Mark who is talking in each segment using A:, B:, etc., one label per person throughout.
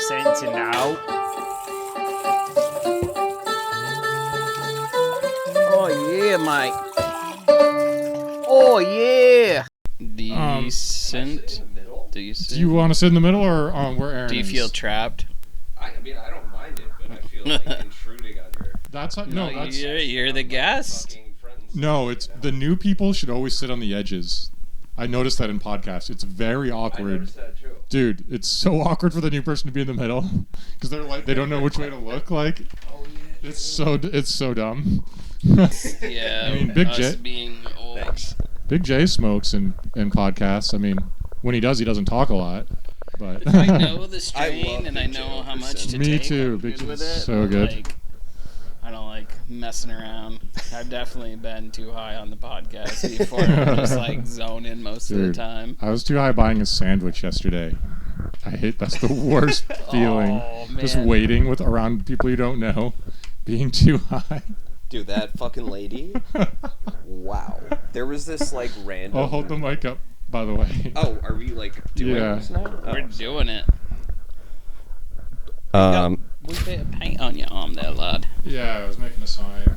A: sense now. Oh yeah, mate. Oh yeah. Decent.
B: Do you want to sit in the middle or where Aaron
A: Do you
B: is?
A: feel trapped?
C: I mean, I don't mind it, but I feel like intruding on your...
B: That's not, no, that's...
A: You're the guest.
B: No, it's the new people should always sit on the edges. I noticed that in podcasts. It's very awkward.
C: I noticed that too.
B: Dude, it's so awkward for the new person to be in the middle because they're like they don't know which way to look. Like,
C: Oh, yeah.
B: it's so dumb.
A: Yeah,
B: I mean, Big
A: us
B: J.
A: being old.
C: Thanks.
B: Big J smokes in podcasts. I mean, when he doesn't talk a lot. But
A: If I know the
C: I
A: strain
C: love
A: and I
C: Big J
A: know how
C: over
A: much to
C: Sin.
B: Me
A: take,
B: too.
A: I'm
B: Big
A: good with
B: J's
A: it.
B: so
A: but,
B: good.
A: Like, I don't like messing around. I've definitely been too high on the podcast before. I'm just like zone in most of the
B: Dude,
A: time.
B: I was too high buying a sandwich yesterday. That's the worst feeling.
A: Oh,
B: Just
A: man.
B: waiting with around people you don't know, being too high.
C: Dude, that fucking lady. Wow. There was this like random...
B: I'll hold the mic up, by the way.
C: Oh, are we like doing
B: Yeah.
C: this now?
A: We're doing it.
C: Um,
A: We bit of paint on your arm there, lad.
B: Yeah, I was making a sign.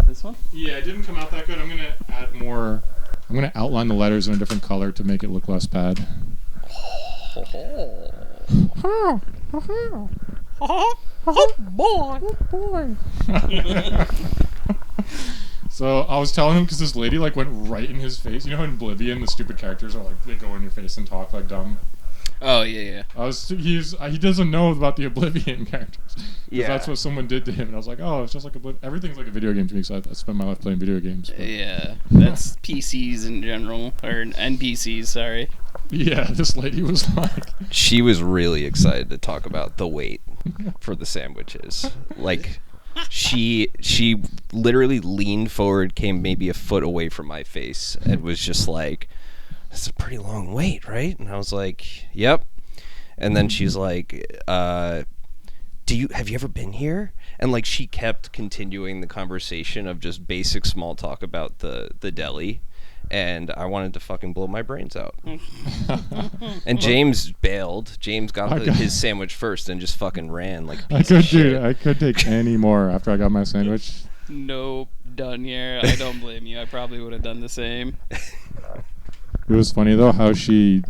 A: This one?
B: Yeah, it didn't come out that good. I'm gonna add more. I'm gonna outline the letters in a different color to make it look less bad.
A: Oh boy.
B: Boy. So I was telling him because this lady like went right in his face. You know, in Oblivion, the stupid characters are like they go in your face and talk like dumb.
A: Oh yeah.
B: He doesn't know about the Oblivion characters.
C: Yeah.
B: That's what someone did to him, and I was like, oh, it's just like everything's like a video game to me. So I spend my life playing video games. But
A: Yeah. That's PCs in general, or NPCs. Sorry.
B: yeah, this lady was like,
C: she was really excited to talk about the wait for the sandwiches. Like, she literally leaned forward, came maybe a foot away from my face, and was just like, "That's a pretty long wait, right?" And I was like, "Yep." And then she's like, have you ever been here?" And like she kept continuing the conversation of just basic small talk about the deli. And I wanted to fucking blow my brains out. And James bailed. James got his sandwich first and just fucking ran like a piece of shit.
B: I could take any more after I got my sandwich.
A: Nope. Done here. I don't blame you. I probably would have done the same.
B: It was funny though how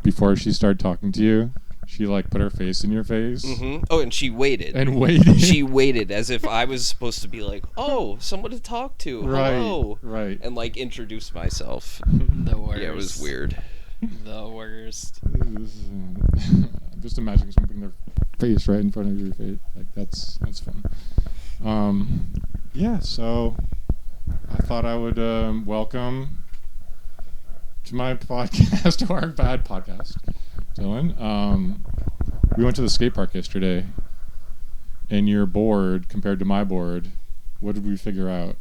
B: before she started talking to you, she like put her face in your face
C: Mm-hmm. Oh, and she waited.
B: and waited.
C: She waited as if I was supposed to be like, "Oh, someone to talk to. Hello."
B: right.
C: And like introduce myself.
A: The worst.
C: Yeah, it was weird.
A: The worst.
B: I'm just imagining someone putting their face right in front of your face. Like that's fun. Yeah. So I thought I would welcome to my podcast, to our bad podcast, Dylan. We went to the skate park yesterday, and your board compared to my board, what did we figure out?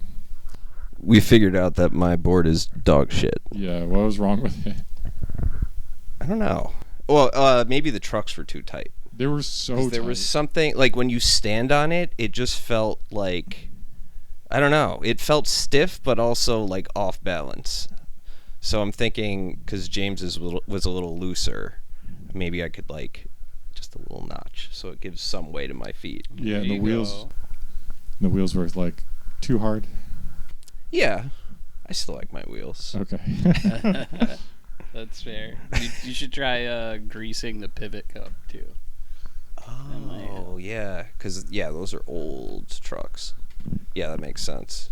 C: We figured out that my board is dog shit.
B: Yeah, what was wrong with it?
C: I don't know. Well, maybe the trucks were too tight.
B: They were so
C: There
B: tight.
C: was something like when you stand on it, it just felt like, I don't know. It felt stiff, but also like off balance. So I'm thinking because James's was a little looser, maybe I could like just a little notch, so it gives some weight to my feet.
B: Yeah, and
A: There
B: the
A: you
B: wheels were like too hard.
C: Yeah, I still like my wheels.
B: Okay.
A: go. That's fair. You should try greasing the pivot cup too.
C: Oh yeah, because those are old trucks. Yeah, that makes sense.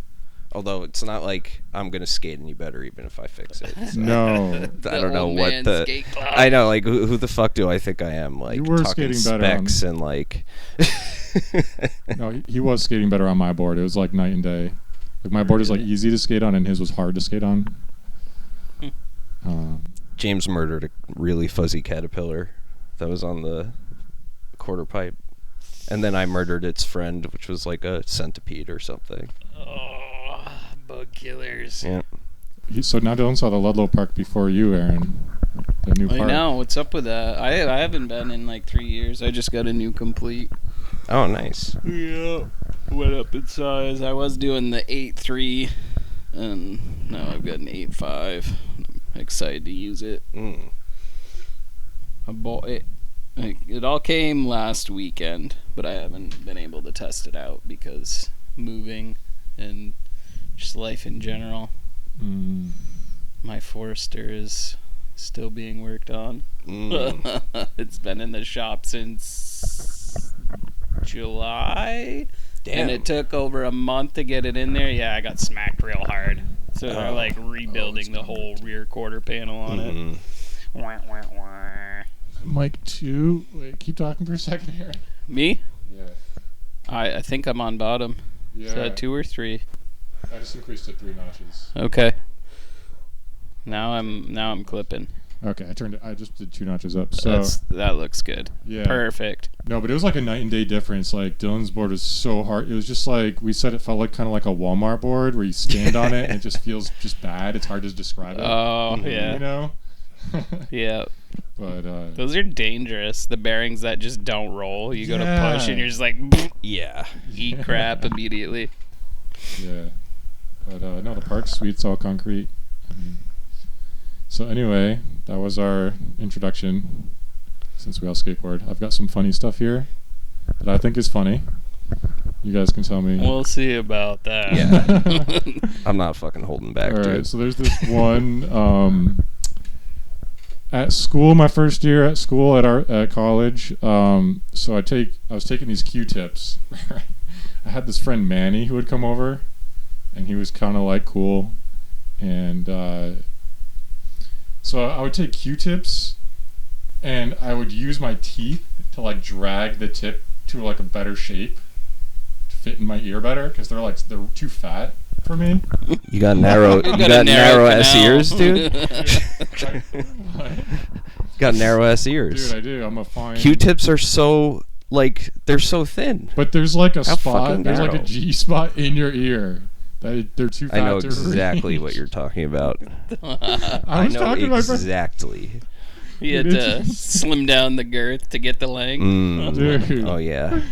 C: Although it's not like I'm gonna skate any better even if I fix it. So.
B: No.
C: I don't know
A: old
C: what
A: man
C: the.
A: skate club.
C: I know, like who the fuck do I think I am? Like
B: You were
C: talking
B: skating better
C: specs and like.
B: No, he was skating better on my board. It was like night and day. Like my board is like easy to skate on, and his was hard to skate on.
C: James murdered a really fuzzy caterpillar that was on the quarter pipe, and then I murdered its friend, which was like a centipede or something.
A: Oh, bug killers.
C: Yeah.
B: So now Dylan saw the Ludlow Park before you, Aaron. The new park.
A: I know. What's up with that? I haven't been in like 3 years. I just got a new complete.
C: Oh, nice.
A: Yeah. Went up in size. I was doing the 8.3, and now I've got an 8.5. I'm excited to use it.
C: Mm.
A: I bought it It all came last weekend, but I haven't been able to test it out because moving and just life in general.
B: Mm.
A: My Forester is still being worked on. It's been in the shop since July.
C: Damn.
A: And it took over a month to get it in there. Yeah, I got smacked real hard. So they're like rebuilding the whole rear quarter panel on it. Wah, wah, wah.
B: Mic 2. Wait, keep talking for a second here.
A: Me?
B: Yeah.
A: I think I'm on bottom.
B: Yeah.
A: Is that 2 or 3?
B: I just increased it 3 notches.
A: Okay. Now I'm clipping.
B: Okay, I just did 2 notches up. So
A: That looks good.
B: yeah.
A: Perfect.
B: No, but it was like a night and day difference. Like Dylan's board was so hard. It was just like we said. It felt like kind of like a Walmart board where you stand on it and it just feels just bad. It's hard to describe it.
A: Oh yeah.
B: You know.
A: Yeah.
B: But
A: Those are dangerous. The bearings that just don't roll. You go to push and you're just like,
C: Yeah.
A: eat crap immediately.
B: yeah. But no, the park's sweet. It's all concrete. So anyway, that was our introduction. Since we all skateboard, I've got some funny stuff here that I think is funny. You guys can tell me.
A: We'll see about that.
C: Yeah. I'm not fucking holding back,
B: All
C: dude.
B: right, so there's this one at school. My first year at school at college. So I was taking these Q-tips. I had this friend Manny who would come over, and he was kind of like cool, and so I would take Q-tips, and I would use my teeth to like drag the tip to like a better shape to fit in my ear better because they're too fat for me.
C: You got narrow ass ears, dude. Got narrow ass ears.
B: Dude, I do. I'm a fine.
C: Q-tips are so they're so thin.
B: But there's like a
C: How
B: spot.
C: fucking
B: There's like a
C: narrow.
B: G spot in your ear that they're too fat.
C: I know
B: to
C: exactly
B: reach.
C: what you're talking about.
B: I was
C: know
B: talking to my friend.
C: exactly.
A: You had to slim down the girth to get the length.
B: Dude.
C: Oh yeah.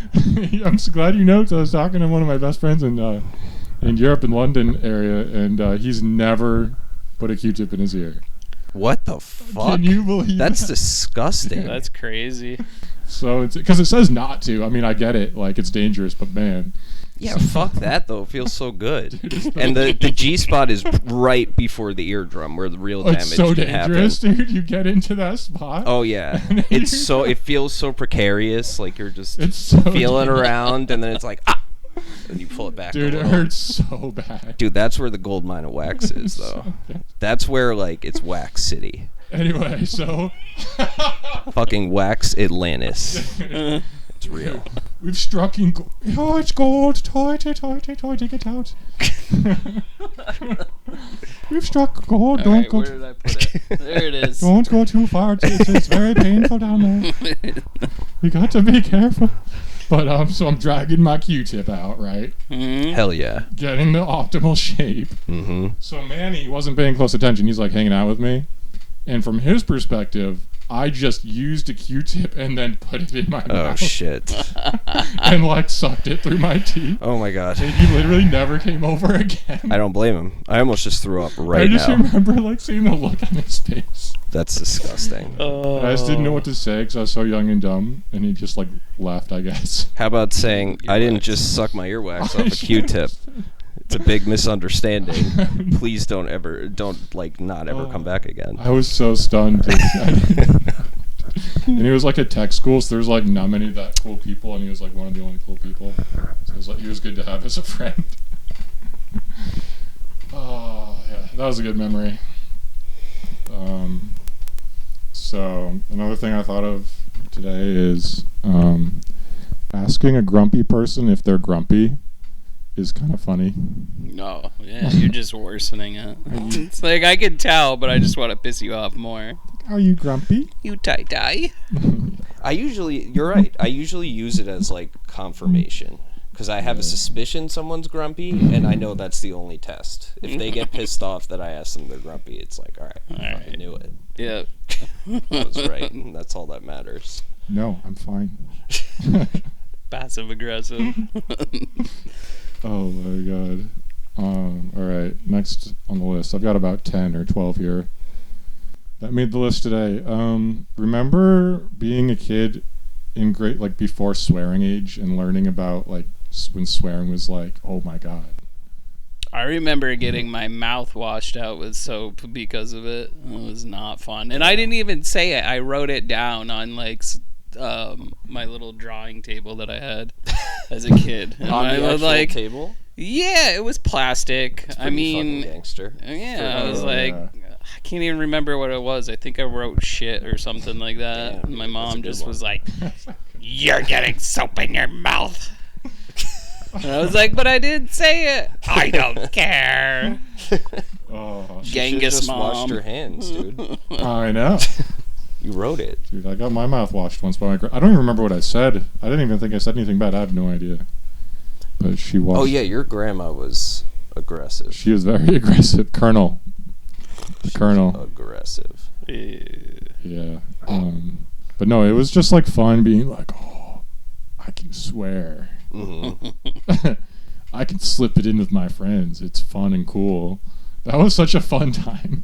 B: I'm so glad you know. 'Cause I was talking to one of my best friends in Europe, in London area, and he's never put a Q-tip in his ear.
C: What the fuck?
B: Can you believe
C: That's
B: that?
C: disgusting.
A: That's crazy.
B: So it's because it says not to. I mean, I get it. Like it's dangerous, but man.
C: Yeah, fuck that though. It feels so good. And the G spot is right before the eardrum where the real damage
B: It's so
C: can
B: dangerous,
C: happen.
B: dude. You get into that spot.
C: Oh yeah. It feels so precarious, like you're just
B: It's so
C: feeling
B: dangerous.
C: around and then it's like ah, and you pull it back.
B: Dude,
C: a
B: it
C: little.
B: hurts so bad.
C: Dude, that's where the gold mine of wax is
B: So
C: though.
B: bad.
C: That's where it's Wax City.
B: Anyway, so
C: Fucking Wax Atlantis. It's real.
B: we've struck in gold. Oh, it's gold. Toy, dig it out. We've struck gold.
A: All
B: Don't
A: right,
B: go.
A: where did I put it? There it is.
B: Don't go too far. It's very painful down there. We got to be careful. But so I'm dragging my Q-tip out, right?
A: Mhm.
C: Hell yeah.
B: Getting the optimal shape.
C: Mm-hmm.
B: So Manny wasn't paying close attention. He's like hanging out with me. And from his perspective, I just used a Q-tip and then put it in my
C: Oh
B: mouth.
C: shit.
B: And like sucked it through my teeth.
C: Oh my god.
B: And he literally never came over again.
C: I don't blame him. I almost just threw up
B: I
C: right
B: just
C: now.
B: remember like seeing the look on his face.
C: That's disgusting.
A: Oh.
B: I just didn't know what to say because I was so young and dumb. And he just like laughed, I guess.
C: How about saying I didn't just suck my earwax off a Q-tip? It's a big misunderstanding. Please don't ever come back again.
B: I was so stunned. Dude. And he was like at tech school, so there's like not many of that cool people, and he was like one of the only cool people. So it was like he was good to have as a friend. Oh yeah, that was a good memory. So another thing I thought of today is asking a grumpy person if they're grumpy is kind of funny.
A: No, yeah, you're just worsening it. It's like I can tell, but I just want to piss you off more.
B: Are you grumpy?
A: You tie-dye.
C: You're right. I usually use it as like confirmation because I have a suspicion someone's grumpy, and I know that's the only test. If they get pissed off that I ask them they're grumpy, it's like, all right, I fucking knew it.
A: Yeah.
C: I was right. And that's all that matters.
B: No, I'm fine.
A: Passive aggressive.
B: Oh my god. Alright, next on the list. I've got about 10 or 12 here. That made the list today. Remember being a kid in grade, like before swearing age, and learning about like when swearing was like, oh my god.
A: I remember getting my mouth washed out with soap because of it. It was not fun. And I didn't even say it. I wrote it down on like my little drawing table that I had as a kid. And
C: On
A: I
C: the
A: was
C: actual table?
A: yeah, it was plastic.
C: It's
A: I
C: pretty
A: mean,
C: fucking gangster.
A: yeah, I was like,
B: yeah.
A: I can't even remember what it was. I think I wrote shit or something like that.
C: Damn,
A: And my
C: that's a
A: mom
C: good
A: just
C: one.
A: was like, "You're getting soap in your mouth." And I was like, "But I didn't say it." I don't care.
B: Oh,
C: Should've
A: Genghis
C: just
A: mom.
C: washed your hands, dude.
B: I know.
C: You wrote it.
B: Dude, I got my mouth washed once by my I don't even remember what I said. I didn't even think I said anything bad. I have no idea. But she washed.
C: Oh yeah, your grandma was aggressive.
B: She was very aggressive. Colonel. The Colonel.
C: Aggressive.
B: Yeah. But no, it was just like fun being like, oh, I can swear.
C: Mm-hmm.
B: I can slip it in with my friends. It's fun and cool. That was such a fun time.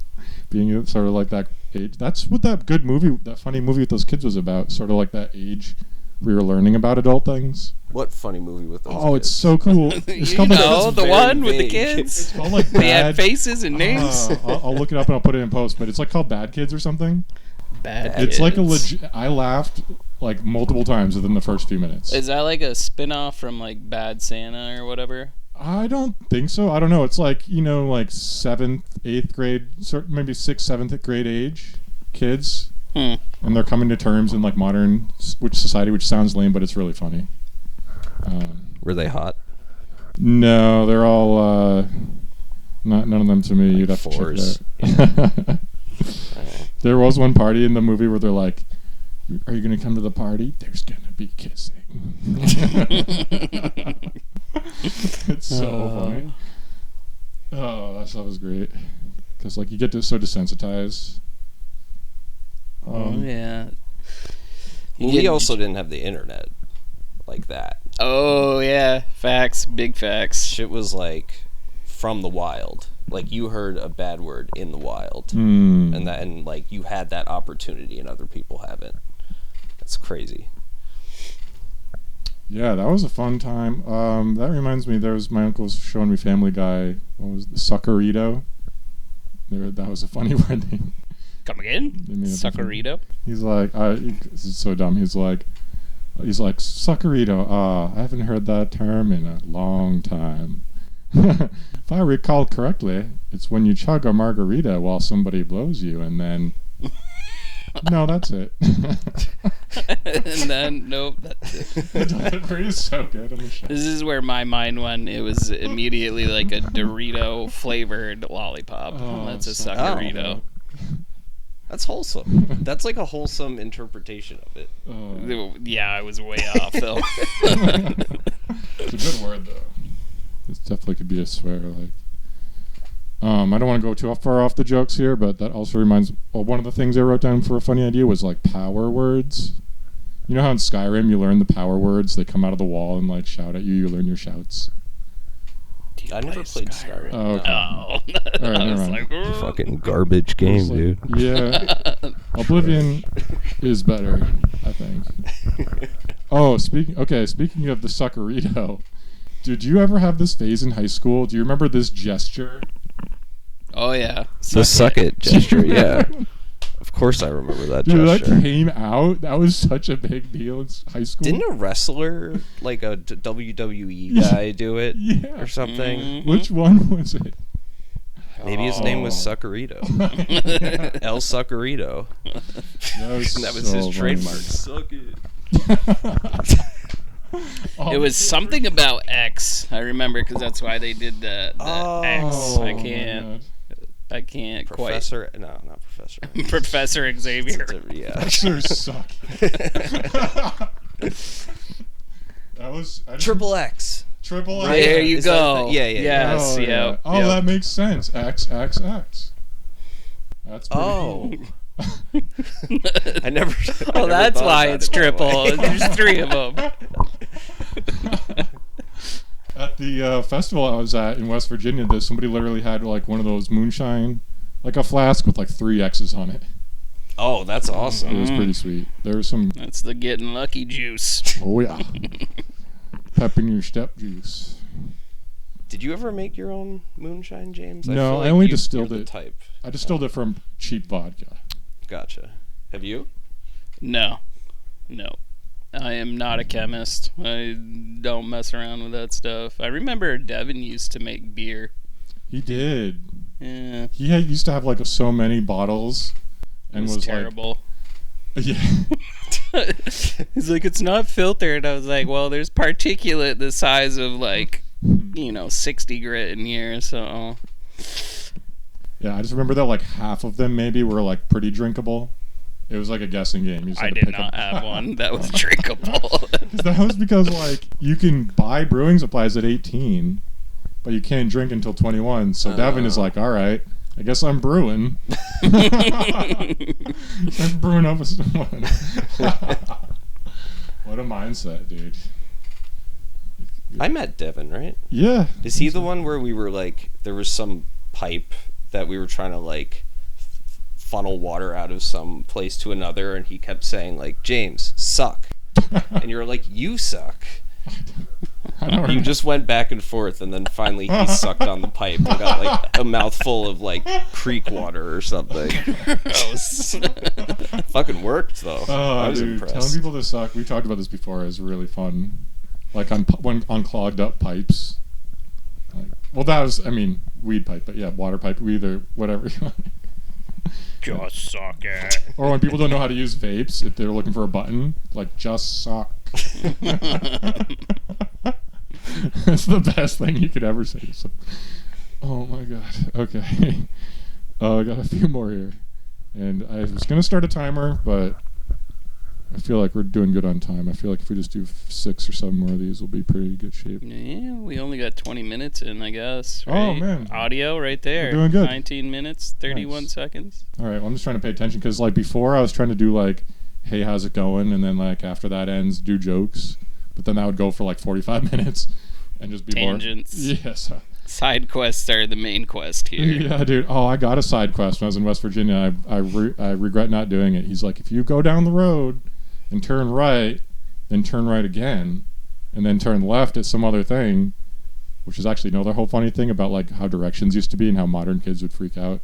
B: Being sort of like that age. That's what that good movie, that funny movie with those kids was about. Sort of like that age we were learning about adult things.
C: What funny movie with those
B: Oh,
C: kids?
B: it's so cool. It's
A: You
B: called
A: know,
B: like,
A: the
C: very
A: one with the
C: vague.
A: kids.
B: it's called like
A: They had
B: Bad.
A: faces and names.
B: I'll look it up and I'll put it in post. But it's like called Bad Kids or something.
A: Bad
B: It's like a
A: Kids.
B: legit. I laughed like multiple times within the first few minutes.
A: Is that like a spin-off from like Bad Santa or whatever?
B: I don't think so. I don't know. It's like, you know, like 7th, 8th grade, maybe 6th, 7th grade age kids.
A: Hmm.
B: And they're coming to terms in like modern society, which sounds lame, but it's really funny.
C: Were they hot?
B: No, they're all none of them to me. You'd have
C: Fours.
B: to check it out. There was one party in the movie where they're like, "Are you going to come to the party? There's going to be kissing." It's so funny. Oh, that stuff is great. Because like you get so desensitized.
A: Yeah.
C: Well, we also didn't have the internet like that.
A: Oh yeah, facts, big facts.
C: Shit was like from the wild. Like you heard a bad word in the wild,
B: Mm.
C: and like you had that opportunity, and other people haven't. That's crazy.
B: Yeah, that was a fun time. That reminds me, there was my uncle was showing me Family Guy. What was the Suckarito? That was a funny word.
A: Come again?
B: They made up
A: Suckarito.
B: He's like, this is so dumb. He's like, Suckarito. I haven't heard that term in a long time. If I recall correctly, it's when you chug a margarita while somebody blows you, and then. No, that's it.
A: And then nope, that's it.
B: The delivery is so good on the show.
A: This is where my mind went. It was immediately like a Dorito flavored lollipop.
B: Oh,
A: That's a
B: so-
A: Suckarito.
C: That's wholesome. That's like a wholesome interpretation of it.
A: Yeah, I was way off though.
B: It's a good word though. This definitely could be a swear. Like, I don't want to go too far off the jokes here, but that also reminds. Well, one of the things I wrote down for a funny idea was like power words. You know how in Skyrim you learn the power words? They come out of the wall and like shout at you. You learn your shouts.
C: I never played Skyrim.
B: Oh, okay.
A: Oh,
B: Alright,
A: I
B: never
A: was
B: mind.
A: like, "Ugh."
C: Fucking garbage game,
B: Like,
C: dude.
B: Yeah, Oblivion is better, I think. Oh, speaking of the Suckarito, did you ever have this phase in high school? Do you remember this gesture?
A: Oh yeah.
C: The suck it gesture, yeah. Of course I remember that
B: Dude,
C: gesture.
B: that came out. That was such a big deal in high school.
C: Didn't a wrestler, like a WWE guy, do it
B: Yeah.
C: or something?
A: Mhm.
B: Which one was it?
C: Maybe his name was
B: Oh.
C: Suckarito. El Suckarito. That was
B: so
C: his
B: funny.
C: trademark. Suck it.
B: Oh,
A: It was something about X. I remember because that's why they did the X.
B: oh,
A: I can't quite.
C: Professor, no, not Professor.
A: Professor Xavier.
C: Yeah.
B: Sure suck. That was
C: Triple X.
B: triple X.
A: There you
C: Is that
A: go.
C: the- yeah, yeah, yeah.
A: Yes,
B: Oh,
A: yeah.
B: Oh,
A: yeah.
B: that makes sense. X, X, X. That's pretty
C: Oh.
B: cool.
C: I never.
A: Well, that's why it's triple. There's three of them.
B: At the festival I was at in West Virginia, somebody literally had like one of those moonshine, like a flask with like 3 X's on it.
C: Oh, that's awesome.
B: It was pretty sweet. There was some.
A: That's the getting lucky juice.
B: Oh yeah. Pep in your step juice.
C: Did you ever make your own moonshine, James?
B: No,
C: feel
B: I only
C: you're
B: distilled
C: the
B: it.
C: Type.
B: I distilled it from cheap vodka.
C: Gotcha. Have you?
A: No. I am not a chemist. I don't mess around with that stuff. I remember Devin used to make beer.
B: He did.
A: Yeah.
B: Used to have like so many bottles, and
A: It was terrible.
B: Like, yeah.
A: He's like, it's not filtered. I was like, well, there's particulate the size of like, 60 grit in here, so.
B: Yeah, I just remember that like half of them maybe were like pretty drinkable. It was like a guessing game. You just
A: I
B: had to
A: did
B: pick
A: not
B: them.
A: have one that was drinkable.
B: That was because like you can buy brewing supplies at 18, but you can't drink until 21. So Devin is like, all right, I guess I'm brewing. I'm brewing up with someone. What a mindset, dude.
C: I met Devin, right?
B: Yeah.
C: Is he the one where we were like, there was some pipe that we were trying to like funnel water out of some place to another, and he kept saying like, James, suck. And you were like, you suck. You just went back and forth, and then finally he sucked on the pipe and got like a mouthful of like creek water or something.
A: Gross.
C: Fucking worked though. I was
B: dude,
C: impressed.
B: telling people to suck. We talked about this before. Is really fun. Like on clogged up pipes. Like, well, that was weed pipe, but yeah, water pipe, weed or whatever you want.
A: Just suck it.
B: Or when people don't know how to use vapes, if they're looking for a button, like just suck. That's the best thing you could ever say. So, oh my god. Okay. I got a few more here. And I was going to start a timer, but I feel like we're doing good on time. I feel like if we just do 6 or 7 more of these, we'll be pretty good shape.
A: Yeah, we only got 20 minutes in, I guess. Right?
B: Oh, man.
A: Audio right there.
B: We're doing good.
A: 19 minutes, 31
B: Nice.
A: seconds.
B: All right, well, I'm just trying to pay attention because, like, before I was trying to do, like, hey, how's it going? And then, like, after that ends, do jokes. But then that would go for, like, 45 minutes and just be
A: Tangents.
B: more. Yes.
A: Side quests are the main quest here.
B: Yeah, dude. Oh, I got a side quest when I was in West Virginia. I regret not doing it. He's like, if you go down the road and turn right, then turn right again, and then turn left at some other thing, which is actually another whole funny thing about like how directions used to be and how modern kids would freak out.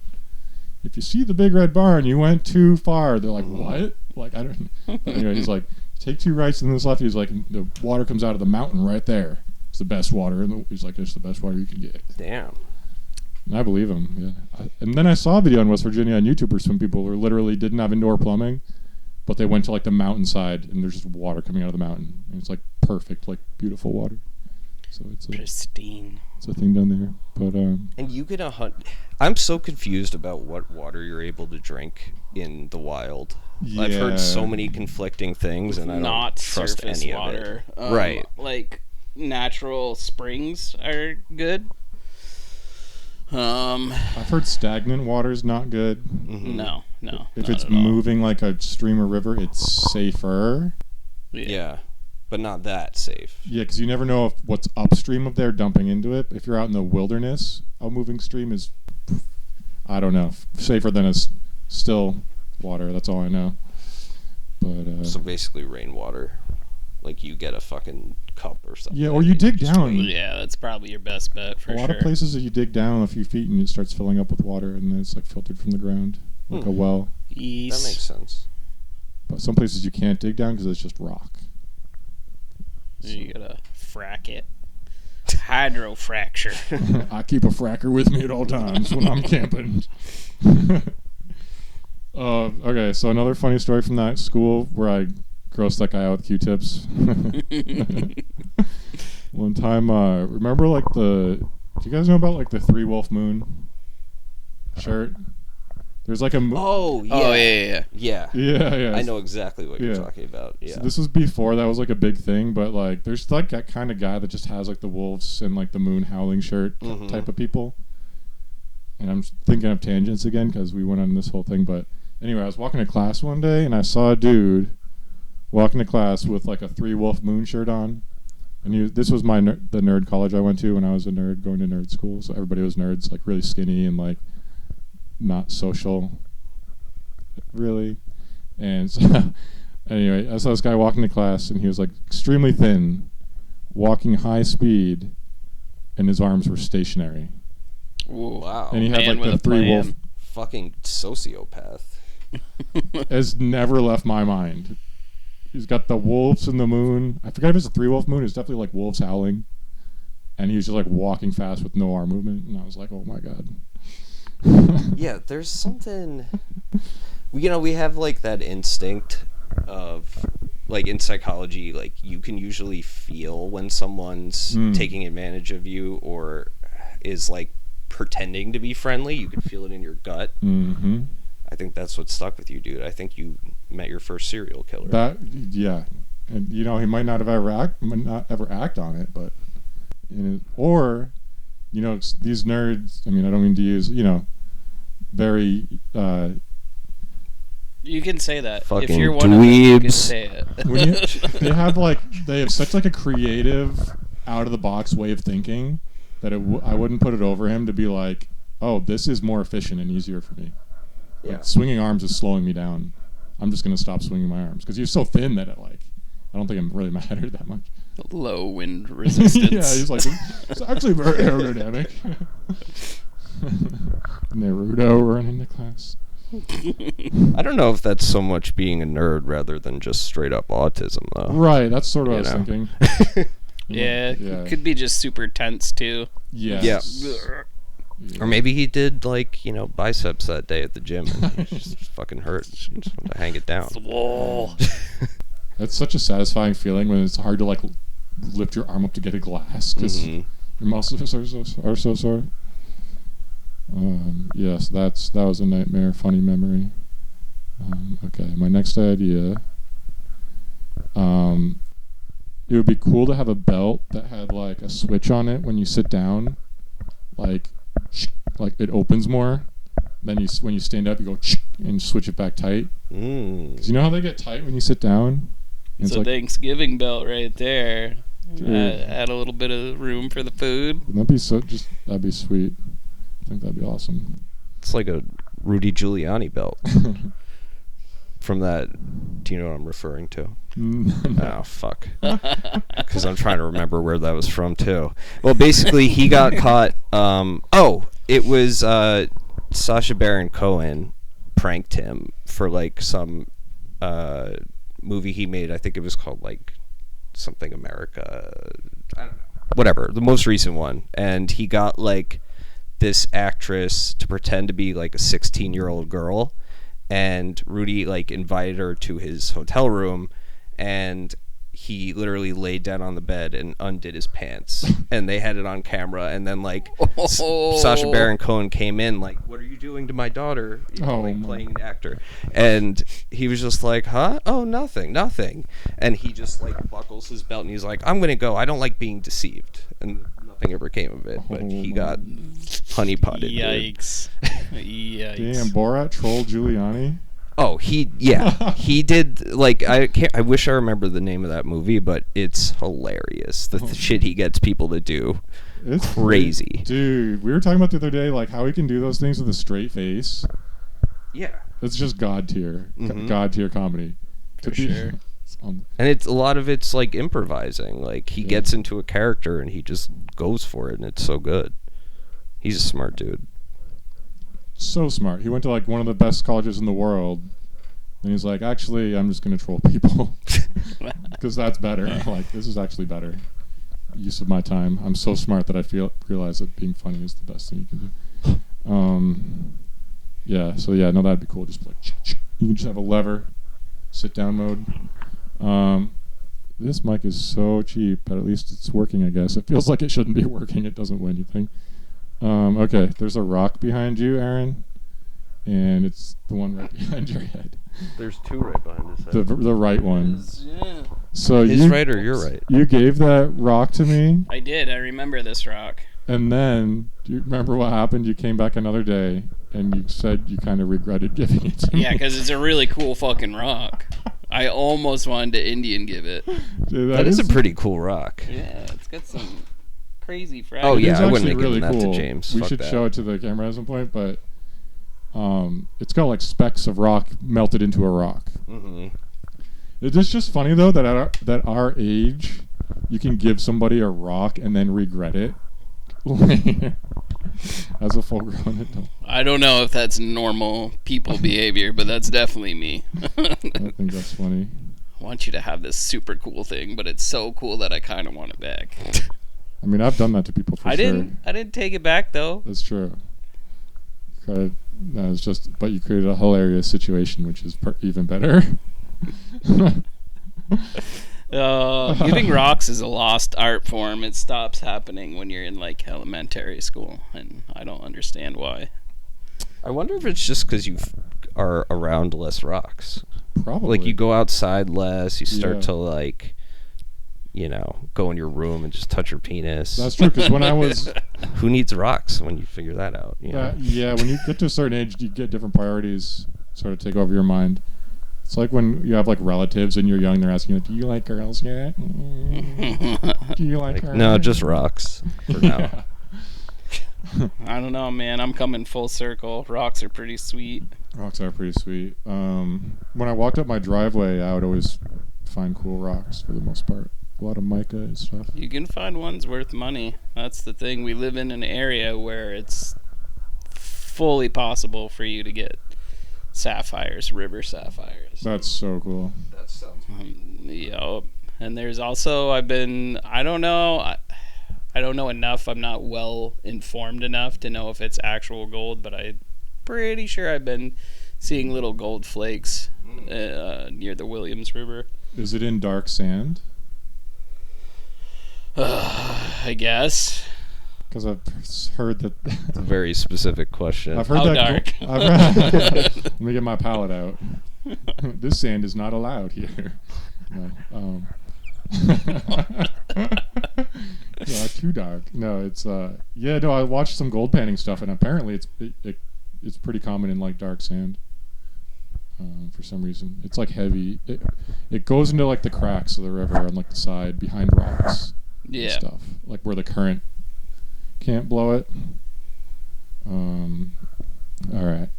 B: If you see the big red barn, you went too far. They're like, what? Like, I don't. But anyway, he's like, take 2 rights and this left. He's like, the water comes out of the mountain right there. It's the best water. And he's like, it's the best water you can get.
C: Damn.
B: And I believe him. Yeah. And then I saw a video in West Virginia on YouTube where some people who literally didn't have indoor plumbing, but they went to like the mountainside and there's just water coming out of the mountain, and it's like perfect, like beautiful water. So it's
A: Pristine.
B: it's a thing down there. But
C: And you get I'm so confused about what water you're able to drink in the wild.
B: yeah.
C: I've heard so many conflicting things, and I don't
A: Not
C: trust
A: surface
C: any
A: water.
C: of it. Right.
A: Like natural springs are good.
B: I've heard stagnant water's not good.
C: Mhm.
A: No.
B: If
A: not
B: it's
A: at all.
B: moving like a stream or river, it's safer.
C: Yeah, but not that safe.
B: Yeah, because you never know if what's upstream of there dumping into it. If you're out in the wilderness, a moving stream is, I don't know, safer than still water. That's all I know. But
C: So basically rainwater. Like you get a fucking cup or something.
B: yeah, or you dig
C: just
B: down.
C: wait.
A: Yeah, that's probably your best bet for
B: A lot
A: sure.
B: of places that you dig down a few feet and it starts filling up with water, and then it's like filtered from the ground, like a well.
C: That
A: Yes.
C: makes sense.
B: But some places you can't dig down because it's just rock.
A: You gotta frack it. Hydrofracture.
B: I keep a fracker with me at all times when I'm camping. Okay, so another funny story from that school where I grossed that guy out with Q-tips. One time, remember like do you guys know about like the 3 Wolf Moon shirt? There's like a
C: Oh yeah.
A: Oh yeah.
C: Yeah.
B: yeah.
C: I know exactly what you're
B: Yeah.
C: talking about. Yeah.
B: So this was before that was like a big thing, but like there's like that kind of guy that just has like the wolves and like the moon howling shirt
C: Mhm.
B: type of people. And I'm thinking of tangents again because we went on this whole thing. But anyway, I was walking to class one day and I saw a dude walking to class with like a 3 Wolf Moon shirt on. And this was my the nerd college I went to when I was a nerd, going to nerd school. So everybody was nerds, like really skinny and like not social. really? And so, anyway, I saw this guy walking to class, and he was like extremely thin, walking high speed, and his arms were stationary.
A: Ooh,
C: Wow.
B: And he had
A: man
B: like
A: with
B: the
A: a
B: three wolf.
A: plan.
C: Fucking sociopath.
B: Has never left my mind. He's got the wolves in the moon. I forget if it's a 3-wolf moon. It's definitely like wolves howling. And he was just like walking fast with no arm movement. And I was like, oh my god.
C: Yeah, there's something. We have like that instinct of, like, in psychology, like, you can usually feel when someone's taking advantage of you or is like pretending to be friendly. You can feel it in your gut.
B: Mm-hmm.
C: I think that's what stuck with you, dude. I think you met your first serial killer.
B: Yeah. And he might not ever act on it, but or these nerds, I mean, I don't mean to use, very
A: You can say that.
C: Fucking
A: if you're one of them, you can
C: dweebs.
A: say it.
B: they have such like a creative out of the box way of thinking that I wouldn't put it over him to be like, oh, this is more efficient and easier for me.
C: Yeah.
B: Like, swinging arms is slowing me down. I'm just gonna stop swinging my arms because he's so thin that I don't think it really mattered that much.
A: Low wind resistance.
B: Yeah, he's like, it's actually very aerodynamic. Naruto running to class.
C: I don't know if that's so much being a nerd rather than just straight up autism, though.
B: Right, that's sort of what I was thinking.
A: Yeah, could be just super tense too.
B: Yes.
C: Yeah. Or maybe he did, like, biceps that day at the gym and he just fucking hurt. Just wanted to hang it down.
A: Whoa.
B: That's such a satisfying feeling when it's hard to like lift your arm up to get a glass because your muscles are so sore. Yes, that was a nightmare. Funny memory. Okay, my next idea. It would be cool to have a belt that had like a switch on it when you sit down, like it opens more. Then when you stand up, you go and switch it back tight. Because you know how they get tight when you sit down.
A: It's a Thanksgiving belt right there. Add a little bit of room for the food.
B: That'd be sweet. I think that'd be awesome.
C: It's like a Rudy Giuliani belt. From that, do you know what I'm referring to? Oh, fuck. Because I'm trying to remember where that was from, too. Well, basically, he got caught. It was Sacha Baron Cohen pranked him for, like, some movie he made. I think it was called, like, something America. I don't know. Whatever. The most recent one. And he got, like, this actress to pretend to be, like, a 16-year-old girl. And Rudy, like, invited her to his hotel room, and he literally laid down on the bed and undid his pants, and they had it on camera. And then, like, Sacha Baron Cohen came in, like, "What are you doing to my daughter?" Playing the actor, and he was just like, "Huh? Oh, nothing." And he just, like, buckles his belt, and he's like, "I'm gonna go. I don't like being deceived." And nothing ever came of it, but he got honeypotted.
A: Yikes! Yikes!
B: Damn, Borat troll Giuliani.
C: Oh, he did, like, I wish I remember the name of that movie, but it's hilarious. The shit he gets people to do. It's crazy.
B: Dude, we were talking about the other day, like, how he can do those things with a straight face.
C: Yeah.
B: It's just god tier. God tier comedy.
A: For sure.
C: And a lot of it's, like, improvising. Like, he gets into a character and he just goes for it, and it's so good. He's a smart dude.
B: So smart. He went to, like, one of the best colleges in the world, and he's like, actually, I'm just going to troll people because that's better. Like, this is actually better use of my time. I'm so smart that I realize that being funny is the best thing you can do. That'd be cool. Just like, you can just have a lever, sit down mode. This mic is so cheap, but at least it's working, I guess. It feels like it shouldn't be working. It doesn't win anything. Okay, there's a rock behind you, Aaron, and it's the one right behind your head.
C: There's two right behind his head.
B: The right one.
A: Yeah.
B: So
C: his right or your right?
B: You gave that rock to me.
A: I did. I remember this rock.
B: And then, do you remember what happened? You came back another day, and you said you kind of regretted giving it to me.
A: Yeah, because it's a really cool fucking rock. I almost wanted to Indian give it.
B: Dude,
C: that is a pretty cool rock.
A: Yeah, it's got some crazy fragments.
C: Oh yeah, I wouldn't have
B: really
C: given that
B: cool.
C: to James.
B: We
C: Fuck
B: should
C: that.
B: show it to the camera at some point, but It's got like specks of rock melted into a rock.
C: Mm-hmm.
B: It's just funny though that at our age, you can give somebody a rock and then regret it as a full-grown adult.
A: I don't know if that's normal people behavior, but that's definitely me.
B: I think that's funny.
A: I want you to have this super cool thing, but it's so cool that I kind of want it back.
B: I mean, I've done that to people for
A: I
B: sure.
A: didn't take it back though.
B: That's true. No, it's just, but you created a hilarious situation, which is even better.
A: Giving rocks is a lost art form. It stops happening when you're in like elementary school, and I don't understand why.
C: I wonder if it's just because you are around less rocks.
B: Probably.
C: Like you go outside less, you start
B: Yeah.
C: to like, go in your room and just touch your penis.
B: That's true, because when I was...
C: Who needs rocks when you figure that out?
B: Yeah, when you get to a certain age, you get different priorities sort of take over your mind. It's like when you have like relatives and you're young, they're asking you, do you like girls yet? Do you like her?
C: No, just rocks for now.
A: I don't know, man. I'm coming full circle. Rocks are pretty sweet.
B: Rocks are pretty sweet. When I walked up my driveway, I would always find cool rocks for the most part. A lot of mica and stuff.
A: You can find ones worth money. That's the thing. We live in an area where it's fully possible for you to get sapphires, river sapphires.
B: That's so cool.
C: That sounds.
A: Yup. And there's also I don't know enough. I'm not well informed enough to know if it's actual gold, but I'm pretty sure I've been seeing little gold flakes near the Williams River.
B: Is it in dark sand?
A: I guess.
B: Because I've heard that.
C: It's a very specific question.
B: I've heard
A: How
B: that.
A: dark?
B: Let me get my palette out. This sand is not allowed here. No, too dark. No, it's yeah. No, I watched some gold panning stuff, and apparently it's pretty common in like dark sand. For some reason, it's like heavy. It goes into like the cracks of the river on like the side behind rocks.
A: Yeah.
B: And stuff like where the current can't blow it. All right.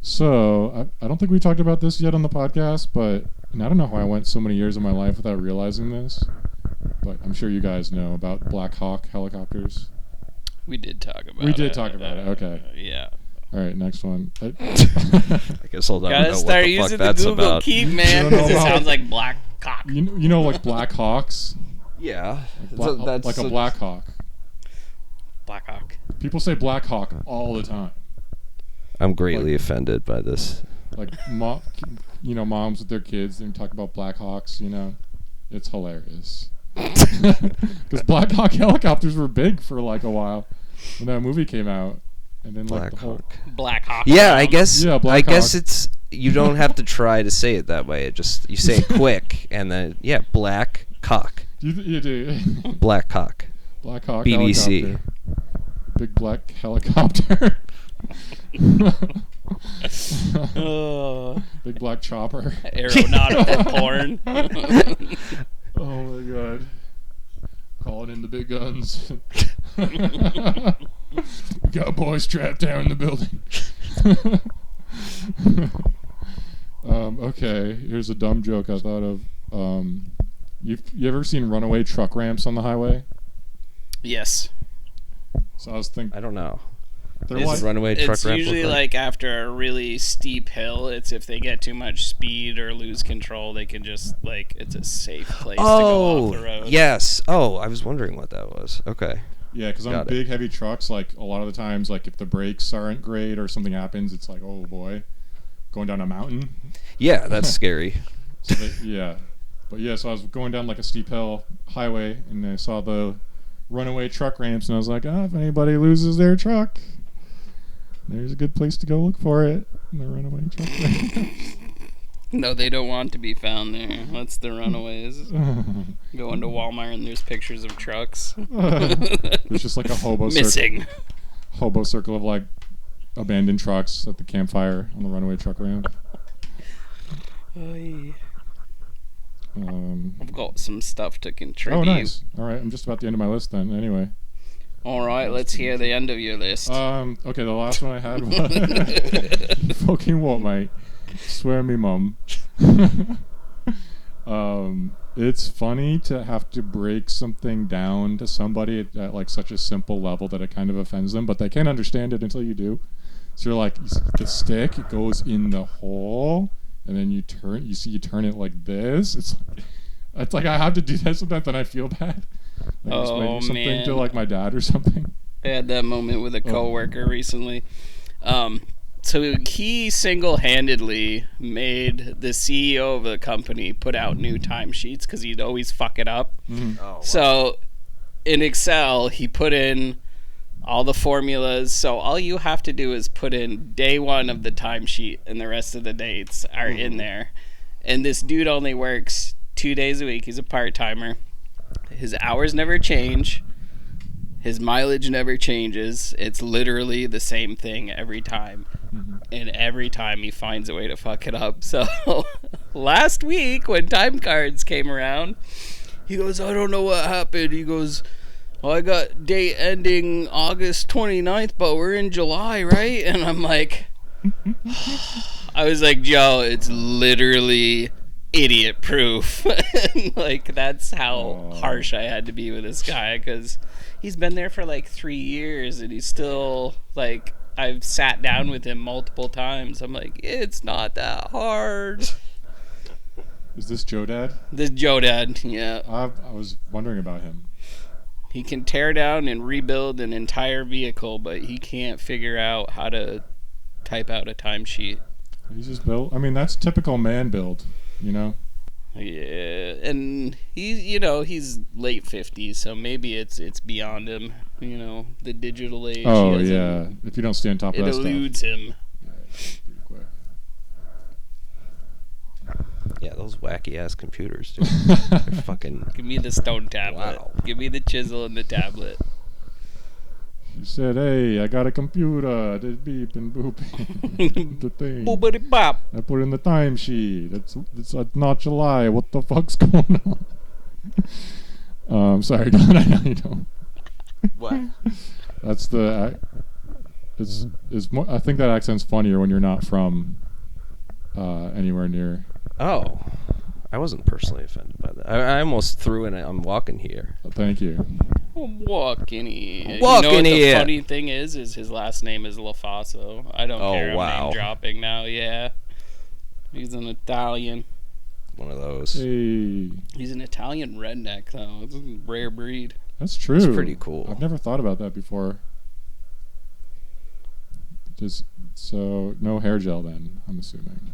B: So I don't think we talked about this yet on the podcast, but and I don't know how I went so many years of my life without realizing this, but I'm sure you guys know about Black Hawk helicopters.
A: We did talk about it.
B: We did talk about it. Okay.
A: Yeah.
B: All right, next one.
C: I guess I'll never
A: Gotta
C: know what
A: start
C: the fuck
A: using the
C: that's
A: Google
C: about.
A: Keep, man,
B: You don't know
A: because it
B: about-
A: sounds like black cock.
B: You know like Black Hawks?
C: Yeah,
B: Like, like a Black Hawk.
A: Black Hawk.
B: People say Black Hawk all the time.
C: I'm greatly offended by this.
B: Like moms with their kids, they talk about Black Hawks, It's hilarious. Because Black Hawk helicopters were big for like a while when that movie came out. And then like
C: Black
B: the whole...
C: Hawk.
A: Black Hawk.
C: Yeah, I guess.
B: Yeah, Black
C: I guess
B: Hawk.
C: it's you don't have to try to say it that way. It just you say it quick, and then Black Cock,
B: You do.
C: Black Cock.
B: Black Hawk
C: BBC.
B: helicopter. Big black helicopter. Big black chopper.
A: Aeronautical porn.
B: Oh my god. Calling in the big guns. We got boys trapped down in the building. Okay, here's a dumb joke I thought of. You ever seen runaway truck ramps on the highway?
A: Yes.
B: So I was thinking,
C: I don't know.
B: they're
C: Is
B: like,
C: it runaway truck
A: It's
C: ramp
A: usually
C: look
A: like after a really steep hill. It's if they get too much speed or lose control, they can just it's a safe place to go off the road.
C: Yes. Oh, I was wondering what that was. Okay.
B: yeah, because on
C: Got it.
B: big heavy trucks, like a lot of the times, like if the brakes aren't great or something happens, it's like, oh boy, going down a mountain.
C: Yeah, that's scary.
B: So yeah, but yeah, so I was going down like a steep hill highway, and I saw the runaway truck ramps, and I was like, if anybody loses their truck, there's a good place to go look for it. The runaway truck ramps.
A: No, they don't want to be found there. That's the runaways. Go into Walmart and there's pictures of trucks.
B: There's just like a
A: Missing.
B: hobo circle of like abandoned trucks at the campfire on the runaway truck ramp.
A: I've got some stuff to contribute.
B: Oh, nice. All right, I'm just about the end of my list then. Anyway,
A: All right, let's hear the end of your list.
B: Okay, the last one I had was fucking what, mate? Swear me, mum. It's funny to have to break something down to somebody at like such a simple level that it kind of offends them, but they can't understand it until you do. So you're like, the stick, it goes in the hole, and then you turn it like this. It's like I have to do that sometimes, and I feel bad. Like explaining something to like my dad or something.
A: I had that moment with a coworker recently. So he single-handedly made the CEO of the company put out new timesheets because he'd always fuck it up.
B: Mm-hmm.
C: Oh, wow.
A: So in Excel, he put in all the formulas. So all you have to do is put in day one of the timesheet, and the rest of the dates are in there. And this dude only works 2 days a week. He's a part-timer. His hours never change. His mileage never changes. It's literally the same thing every time.
B: Mm-hmm.
A: And every time he finds a way to fuck it up. So last week when time cards came around, he goes, I don't know what happened. He goes, well, I got date ending August 29th, but we're in July, right? And I'm like, I was like, Joe, it's literally idiot proof. Like, that's how harsh I had to be with this guy, because he's been there for like 3 years and he's still like, I've sat down with him multiple times. I'm like, it's not that hard.
B: Is this Joe Dad?
A: This Joe Dad, yeah.
B: I was wondering about him.
A: He can tear down and rebuild an entire vehicle, but he can't figure out how to type out a timesheet.
B: He's just built. I mean, that's typical man build, you know?
A: Yeah, and he's late 50s, so maybe it's beyond him. You know, the digital age.
B: Oh, yeah. If you don't stay on top of
A: it
B: that stuff.
A: eludes him.
B: Yeah, pretty quick.
C: Yeah, those wacky ass computers, dude. They're fucking.
A: Give me the stone tablet.
C: Wow.
A: Give me the chisel and the tablet.
B: She said, hey, I got a computer. It's beep and booping. The thing.
A: Boopity bop.
B: I put in the timesheet. It's not July. What the fuck's going on? Sorry, Don. I know you don't.
C: What?
B: That's the. I think that accent's funnier when you're not from anywhere near.
C: Oh, I wasn't personally offended by that. I almost threw in. I'm walking here.
B: Thank you.
A: Walking here.
C: Walking
A: you know what
C: here.
A: The funny thing is his last name is LaFaso. I don't care.
C: Wow.
A: I'm name dropping now. Yeah, he's an Italian.
C: One of those.
B: Hey,
A: He's an Italian redneck though. It's a rare breed.
B: that's true.
C: It's pretty cool.
B: I've never thought about that before. Just so no hair gel then. I'm assuming.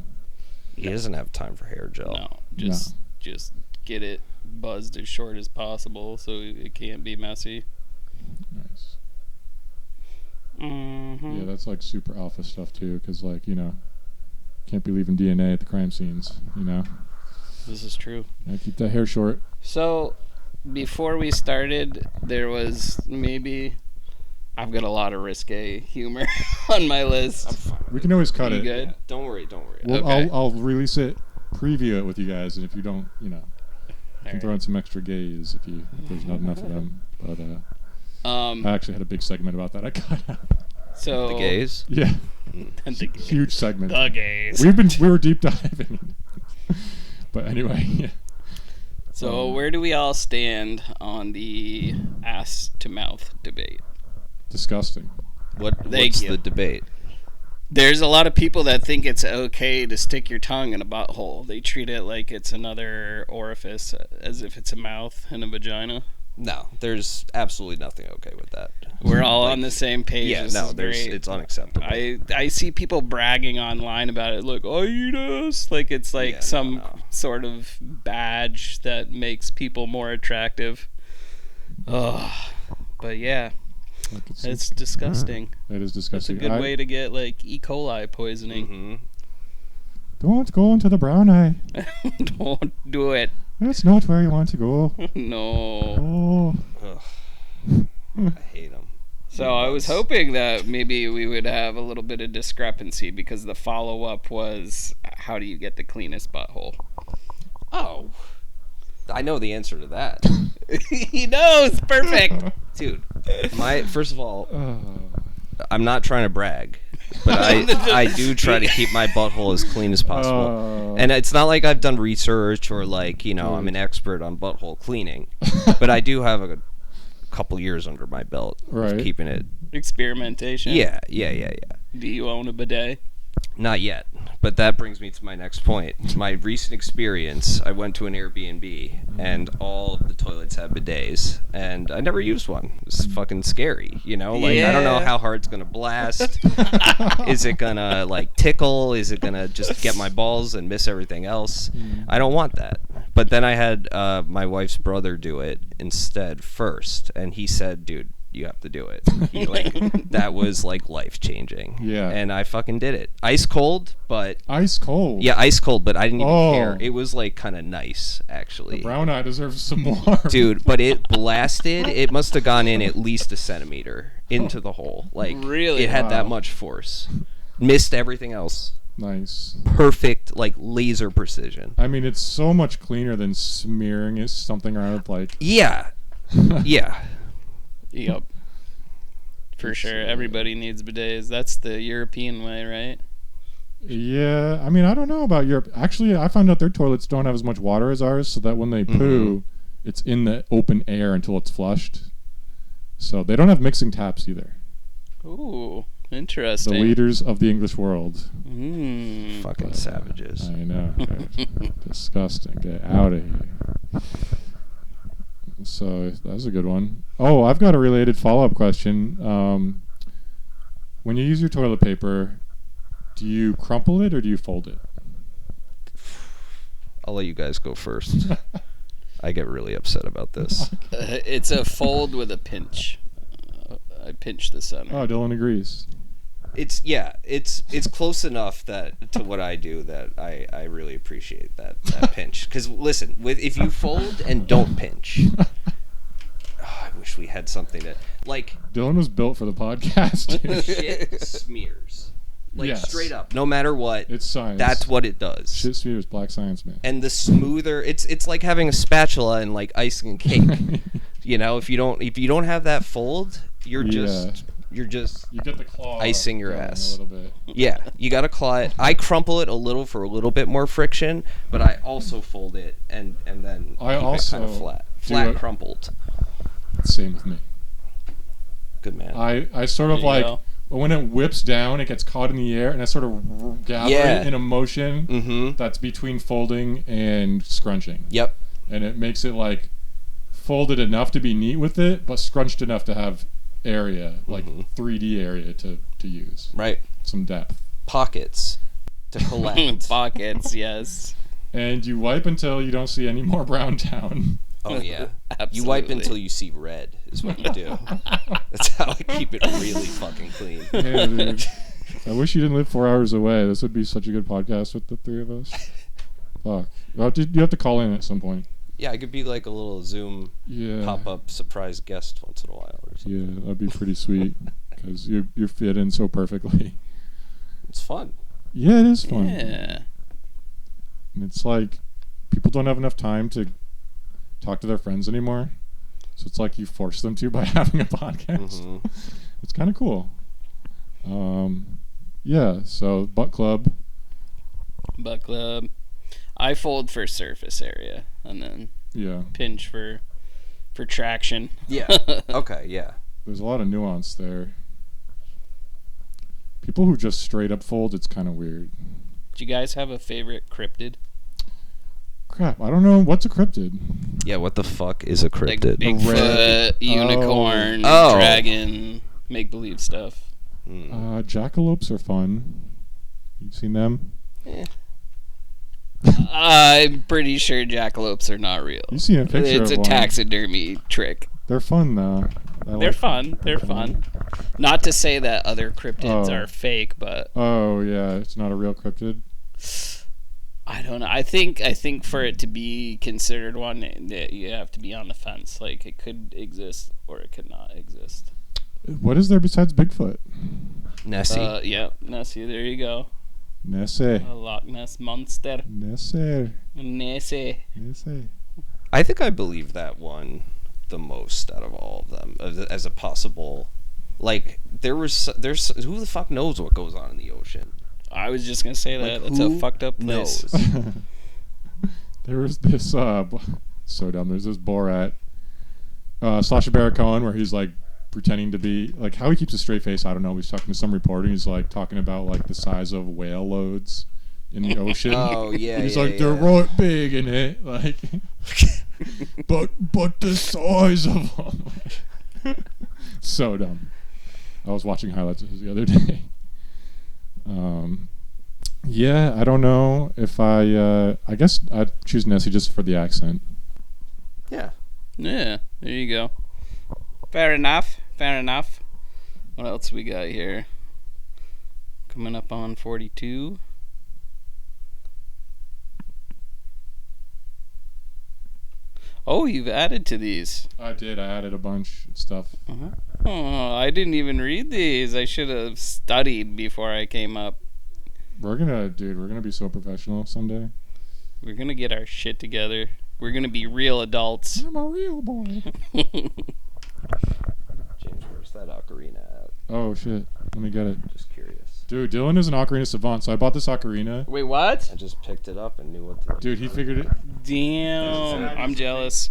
C: He doesn't have time for hair gel.
A: No, just get it buzzed as short as possible so it can't be messy.
B: Nice.
A: Mm-hmm.
B: Yeah, that's like super alpha stuff too, because like can't be leaving DNA at the crime scenes.
A: This is true.
B: Keep that hair short.
A: So, before we started, there was I've got a lot of risque humor on my list.
C: I'm fine.
B: We can always cut
A: You
B: it.
A: good?
C: Yeah, don't worry.
B: Well,
A: Okay.
B: I'll release it, preview it with you guys, and if you don't, I can throw in some extra gays if there's not enough of them. But I actually had a big segment about that. I cut out.
A: So
C: The gays.
B: Yeah,
A: the gays.
B: huge segment.
A: The gays.
B: We were deep diving. But anyway, yeah.
A: So where do we all stand on the ass to mouth debate?
B: Disgusting.
C: What's
A: you.
C: the debate?
A: There's a lot of people that think it's okay to stick your tongue in a butthole. They treat it like it's another orifice, as if it's a mouth and a vagina.
C: No, there's absolutely nothing okay with that.
A: We're all on the same page.
C: Yeah,
A: This
C: no,
A: is great.
C: it's unacceptable.
A: I see people bragging online about it. Look, I eat us. Like it's like
C: Yeah,
A: some
C: no.
A: sort of badge that makes people more attractive. Ugh. But yeah,
B: Like
A: it's disgusting.
B: It is
A: It's a
B: disgusting.
A: good way to get like E. coli poisoning.
C: Mm-hmm.
B: Don't go into the brown eye.
A: Don't do it.
B: That's not where you want to go.
A: No.
B: Oh.
C: I hate them.
A: So I was hoping that maybe we would have a little bit of discrepancy because the follow-up was, how do you get the cleanest butthole?
C: Oh, I know the answer to that.
A: He knows. Perfect.
C: Dude, First of all,
B: Oh.
C: I'm not trying to brag, but I do try to keep my butthole as clean as possible.
B: Oh.
C: And it's not like I've done research or like, I'm an expert on butthole cleaning, but I do have a couple years under my belt
B: Right.
C: of keeping it.
A: Experimentation.
C: Yeah.
A: Do you own a bidet?
C: Not yet, but that brings me to my next point. My recent experience, I went to an Airbnb, and all of the toilets have bidets, and I never used one. It's fucking scary, I don't know
A: Yeah.
C: how hard it's gonna blast. Is it gonna like tickle? Is it gonna just get my balls and miss everything else? I don't want that. But then I had my wife's brother do it instead first, and he said, "Dude, you have to do it." That was like life changing.
B: Yeah.
C: And I fucking did it. Ice cold, but
B: Ice cold.
C: yeah, ice cold, but I didn't even
B: Oh.
C: care. It was like kind of nice, actually.
B: Brown eye deserves some more.
C: Dude, but it blasted. It must have gone in at least a centimeter into the hole. Like,
A: Really?
C: it had that
B: Wow.
C: much force. Missed everything else.
B: Nice.
C: Perfect, like laser precision.
B: I mean, it's so much cleaner than smearing something around with like.
C: Yeah. Yeah.
A: Yep. For sure. Everybody needs bidets. That's the European way, right?
B: Yeah, I mean, I don't know about Europe. Actually, I found out their toilets don't have as much water as ours, so that when they poo, it's in the open air until it's flushed. So they don't have mixing taps either.
A: Ooh,
B: The
A: interesting.
B: leaders of the English world.
C: Fucking savages.
B: I know. Right? Disgusting. Get out of here. So that was a good one. Oh, I've got a related follow-up question. When you use your toilet paper, do you crumple it or do you fold it?
C: I'll let you guys go first. I get really upset about this.
A: It's a fold with a pinch. I pinch the center.
B: Oh, Dylan agrees.
C: It's close enough that to what I do that I really appreciate that pinch. Because listen, if you fold and don't pinch, I wish we had something that like
B: Dylan was built for the podcast. dude.
C: shit smears, like
B: Yes.
C: straight up, no matter what.
B: It's science.
C: That's what it does.
B: Shit smears, black science, man.
C: And the smoother, it's like having a spatula and like icing a cake. If you don't have that fold, you're just
B: You get the claw
C: icing your
B: going
C: ass.
B: a little bit.
C: Yeah, you gotta claw it. I crumple it a little for a little bit more friction, but I also fold it and then
B: I
C: keep
B: also
C: it kind of
B: do
C: flat
B: it-
C: crumpled.
B: Same with me.
C: Good man.
B: I sort of
A: There you
B: like
A: go.
B: when it whips down, it gets caught in the air, and I sort of gather
C: Yeah.
B: it in a motion
C: Mm-hmm.
B: that's between folding and scrunching,
C: Yep.
B: and it makes it like folded enough to be neat with it, but scrunched enough to have area, like 3D area to use,
C: Right.
B: some depth.
C: Pockets to collect.
A: Pockets, yes.
B: And you wipe until you don't see any more brown down.
C: Oh yeah.
A: Absolutely.
C: You wipe until you see red. Is what you do. That's how I keep it really fucking clean.
B: Yeah, dude. I wish you didn't live 4 hours away. This would be such a good podcast with the three of us. Fuck. Well, you have to call in at some point.
C: Yeah, I could be like a little Zoom
B: Yeah.
C: pop-up surprise guest once in a while or something.
B: Yeah, that'd be pretty sweet because you fit in so perfectly.
C: It's fun.
B: Yeah, it is fun.
A: Yeah.
B: And it's like people don't have enough time to talk to their friends anymore, so it's like you force them to by having a podcast.
C: Mhm.
B: It's kind of cool. Yeah. So butt club.
A: Butt club. I fold for surface area and then
B: Yeah.
A: pinch for traction.
C: Yeah. Okay. Yeah.
B: There's a lot of nuance there. People who just straight up fold, it's kind of weird.
A: Do you guys have a favorite cryptid?
B: Crap, I don't know what's a cryptid.
C: Yeah. What the fuck is a
A: Like
C: cryptid?
A: Bigfoot, unicorn,
C: Oh.
A: dragon, make believe stuff.
C: Hmm.
B: Jackalopes are fun. You've seen them?
A: I'm pretty sure jackalopes are not real.
B: You've seen a picture
A: It's
B: of
A: a
B: one.
A: taxidermy trick.
B: They're fun though.
A: They're fun. They're fun. Not to say that other cryptids
B: Oh.
A: are fake, but
B: Oh yeah, it's not a real cryptid.
A: I don't know. I think for it to be considered one, that you have to be on the fence. Like it could exist or it could not exist.
B: What is there besides Bigfoot?
C: Nessie.
A: Yeah, Nessie. There you go.
B: Nessie.
A: A Loch Ness monster.
B: Nessie.
A: Nessie.
B: Nessie.
C: I think I believe that one. the most out of all of them as a possible. Like there's who the fuck knows what goes on in the ocean?
A: I was just gonna say that.
C: Like,
A: That's a
C: who
A: fucked up place.
C: knows?
B: There was this so dumb. There's this Borat, Sacha Baron Cohen, where he's like pretending to be like how he keeps a straight face. I don't know. He's talking to some reporter. He's like talking about like the size of whale loads in the ocean.
C: Oh yeah,
B: And he's
C: yeah,
B: like
C: yeah.
B: they're right big in it, like, but the size of them. So dumb. I was watching highlights of this the other day. Yeah, I don't know if I guess I'd choose Nessie just for the accent.
C: Yeah.
A: Yeah, there you go. Fair enough. Fair enough. What else we got here? Coming up on 42. Oh, you've added to these.
B: I did. I added a bunch of stuff.
A: Uh-huh. Oh, I didn't even read these. I should have studied before I came up.
B: We're gonna be so professional someday.
A: We're gonna get our shit together. We're gonna be real adults.
B: I'm a real boy.
C: James, where's that ocarina at?
B: Oh shit, let me get it.
C: Just curious.
B: Dude, Dylan is an ocarina savant, so I bought this ocarina.
A: Wait, what?
C: I just picked it up and knew what to.
B: Dude, he figured it.
A: Damn, I'm jealous.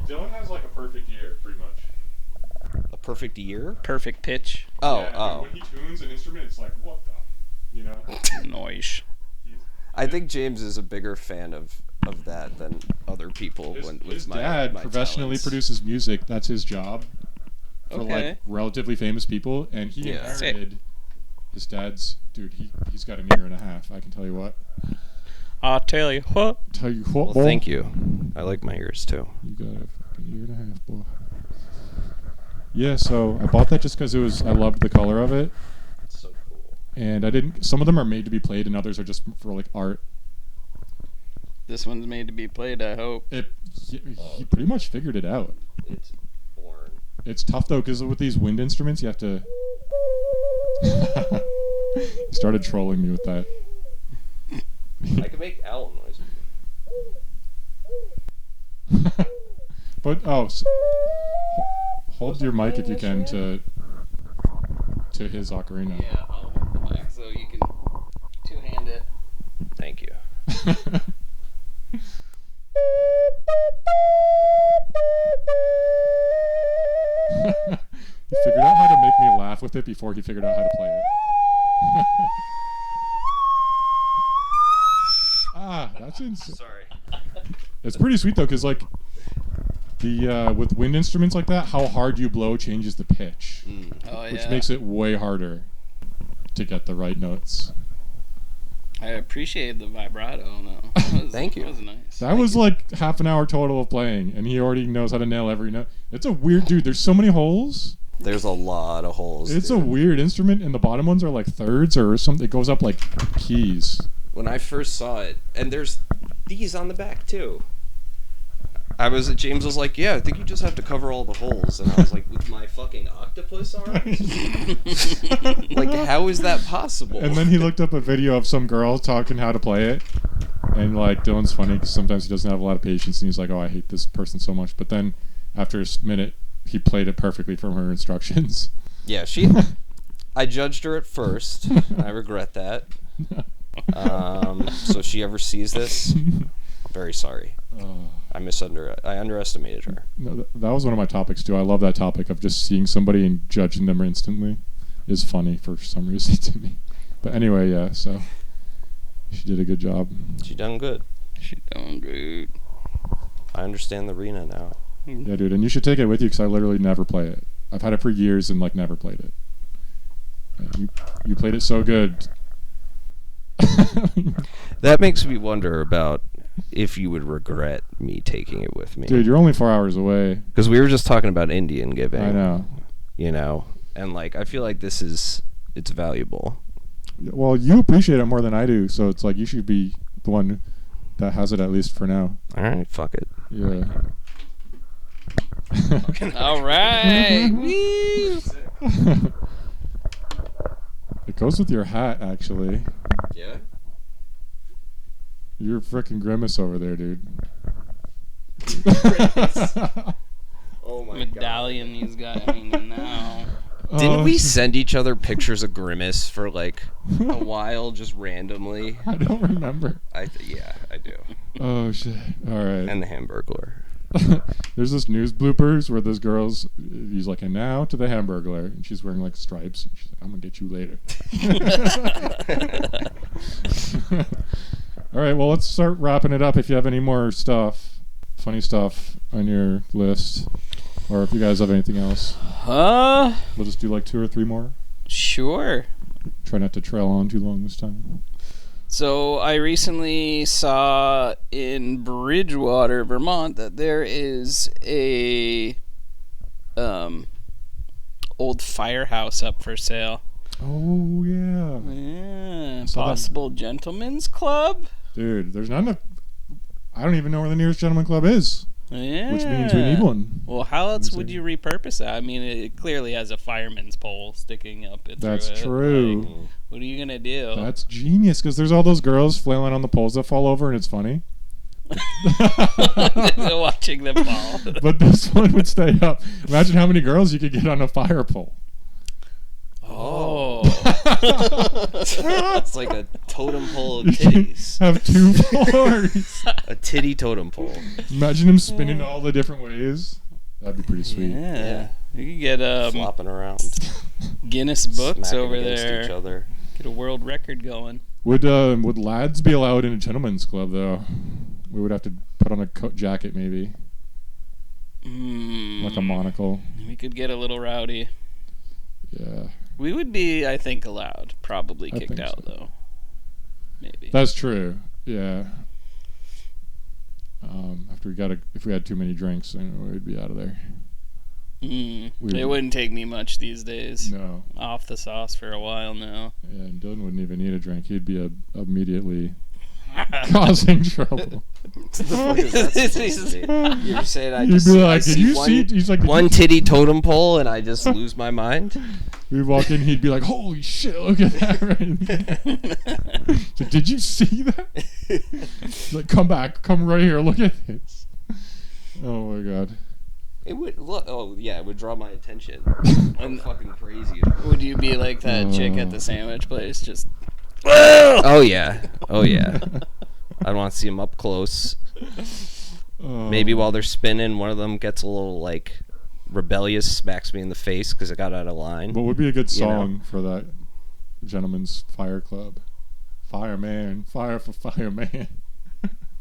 B: Dylan has like a perfect ear, pretty much.
C: A perfect year?
A: Perfect pitch.
C: Oh,
B: Yeah,
C: oh.
B: When he tunes an instrument, it's like, what the, you know?
A: Noise.
C: I think James is a bigger fan of that than other people.
B: His dad professionally produces music. That's his job for
A: Okay.
B: like relatively famous people, and he
C: Yeah.
B: inherited his dad's. Dude, he's got an ear and a half. I can tell you what.
A: I'll tell you what.
B: Tell you what,
C: Well,
B: boy.
C: thank you. I like my ears too.
B: You got a fucking year and a half, boy. Yeah, so I bought that just because I loved the color of it,
C: That's so cool.
B: and I didn't. Some of them are made to be played, and others are just for like art.
A: This one's made to be played, I hope.
B: He pretty much figured it out.
C: It's born.
B: It's tough though, because with these wind instruments, you have to. He started trolling me with that.
C: I can make owl noises.
B: But hold your mic if you can to his ocarina.
A: Yeah, I'll hold the mic so you can two-hand it.
C: Thank you.
B: He figured out how to make me laugh with it before he figured out how to play it. That's insane.
C: Sorry.
B: It's pretty sweet though, because like the with wind instruments like that, how hard you blow changes the pitch,
A: Oh, yeah.
B: which makes it way harder to get the right notes.
A: I appreciate the vibrato, though.
C: Thank you.
A: That was nice.
B: That was like half an hour total of playing, and he already knows how to nail every note. It's a weird dude. There's so many holes.
C: There's a lot of holes.
B: It's a
C: dude.
B: weird instrument, and the bottom ones are like thirds or something. It goes up like keys.
C: When I first saw it, and there's these on the back too. James was like, yeah, I think you just have to cover all the holes. And I was like, with my fucking octopus arms? Like, how is that possible?
B: And then he looked up a video of some girl talking how to play it. And like, Dylan's funny because sometimes he doesn't have a lot of patience, and he's like, oh, I hate this person so much. But then after a minute, he played it perfectly from her instructions.
C: Yeah, I judged her at first. I regret that. So if she ever sees this, very sorry. I underestimated her.
B: No, that was one of my topics too. I love that topic of just seeing somebody and judging them instantly is funny for some reason to me. But anyway, yeah, so she did a good job.
C: She done good.
A: She done good.
C: I understand the arena now.
B: Yeah, dude, and you should take it with you because I literally never play it. I've had it for years and like never played it. You played it so good.
C: That makes me wonder about if you would regret me taking it with me.
B: Dude, you're only 4 hours away.
C: Because we were just talking about Indian giving.
B: I know.
C: You know, and like I feel like it's valuable.
B: Well, you appreciate it more than I do, so it's like you should be the one that has it at least for now.
C: All right, fuck it.
B: Yeah.
A: All right. Woo.
B: It goes with your hat, actually.
C: Yeah.
B: You're freaking grimace over there, dude.
C: Oh
A: medallion he's got hanging now.
C: Didn't
B: Oh,
C: we
B: shit.
C: send each other pictures of Grimace for like a while, just randomly?
B: I don't remember.
C: Yeah, I do.
B: Oh shit! All right.
C: And the Hamburglar.
B: There's this news bloopers where this girl's he's like, and now to the Hamburglar, and she's wearing like stripes. And she's like, I'm gonna get you later. All right, well, let's start wrapping it up. If you have any more funny stuff on your list, or if you guys have anything else, we'll just do like 2 or 3 more.
A: Sure.
B: Try not to trail on too long this time.
A: So I recently saw in Bridgewater, Vermont, that there is a old firehouse up for sale.
B: Oh yeah,
A: Yeah,
B: Saw that.
A: possible gentlemen's club.
B: dude. There's not enough. I don't even know where the nearest gentleman club is,
A: Yeah.
B: which means we need one.
A: Well, how else
B: Let me
A: would
B: see.
A: you repurpose that? I mean, it clearly has a fireman's pole sticking up it.
B: That's
A: through it.
B: true.
A: Like, what are you gonna do?
B: That's genius, because there's all those girls flailing on the poles that fall over, and it's funny.
A: Watching them fall.
B: But this one would stay up. Imagine how many girls you could get on a fire pole.
A: Oh.
C: It's like a totem pole of
B: You can
C: titties.
B: have 2 floors.
C: A titty totem pole.
B: Imagine him spinning all the different ways. That'd be pretty sweet.
A: Yeah. You could get
C: Flopping around.
A: Guinness books
C: smacking
A: over
C: against
A: there.
C: each other.
A: Get a world record going.
B: Would lads be allowed in a gentleman's club though? We would have to put on a coat jacket maybe, like a monocle.
A: We could get a little rowdy.
B: Yeah,
A: We would be, I think, allowed. Probably
B: I
A: kicked
B: think
A: out
B: so.
A: though. Maybe.
B: that's true. Yeah. After if we had too many drinks, we'd be out of there.
A: It
B: We-
A: wouldn't take me much these days.
B: No.
A: Off the sauce for a while now.
B: Yeah, and Dylan wouldn't even need a drink. He'd be immediately causing trouble.
C: What the fuck is that supposed to be? You're saying I
B: You'd
C: just
B: be
C: I
B: like, "Did
C: see
B: you
C: one,
B: see?" He's like, "Did
C: one
B: you-"
C: titty totem pole and I just lose my mind?
B: We'd walk in, he'd be like, "Holy shit, look at that!" Right? So, did you see that? He's like, come right here, look at this. Oh my god.
C: It would look. Oh yeah, it would draw my attention. I'm fucking crazy.
A: Would you be like that chick at the sandwich place? Just.
C: Oh yeah. Oh yeah. I want to see them up close.
B: Oh.
C: Maybe while they're spinning, one of them gets a little like rebellious, smacks me in the face because I got out of line.
B: What would be a good
C: You know.
B: song for that gentleman's fire club? Fireman, fire for fireman.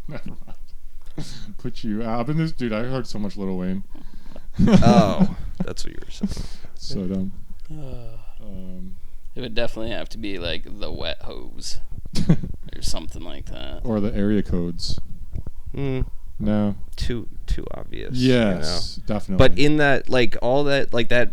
B: Never mind. Put you out. And this dude, I heard so much Lil Wayne.
C: Oh, that's what you were saying.
B: So dumb.
A: It would definitely have to be like the wet hose or something like that.
B: Or the area codes. No.
C: Too obvious.
B: Yes,
C: You know?
B: definitely.
C: But in that, like all that, like that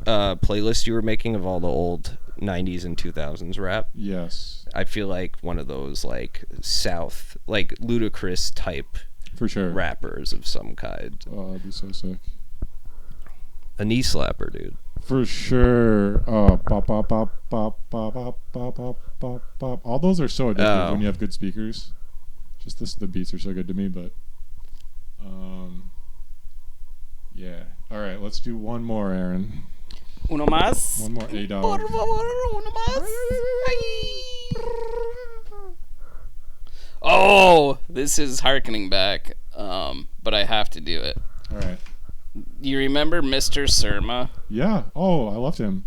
C: playlist you were making of all the old '90s and 2000s rap,
B: yes,
C: I feel like one of those like South, like ludicrous type
B: for sure.
C: rappers of some kind.
B: Oh, that'd be so sick.
C: A knee slapper, dude.
B: For sure. Bop, bop, bop, bop, bop, bop, bop, bop, bop, bop. All those are so addictive
C: Oh.
B: when you have good speakers. Just the beats are so good to me, but yeah. All right, let's do one more, Aaron.
A: Uno más.
B: One more A-Dog.
A: Por favor, uno más. Ay. Oh, this is harkening back, but I have to do it.
B: All right.
A: You remember Mr. Surma?
B: Yeah. Oh, I loved him.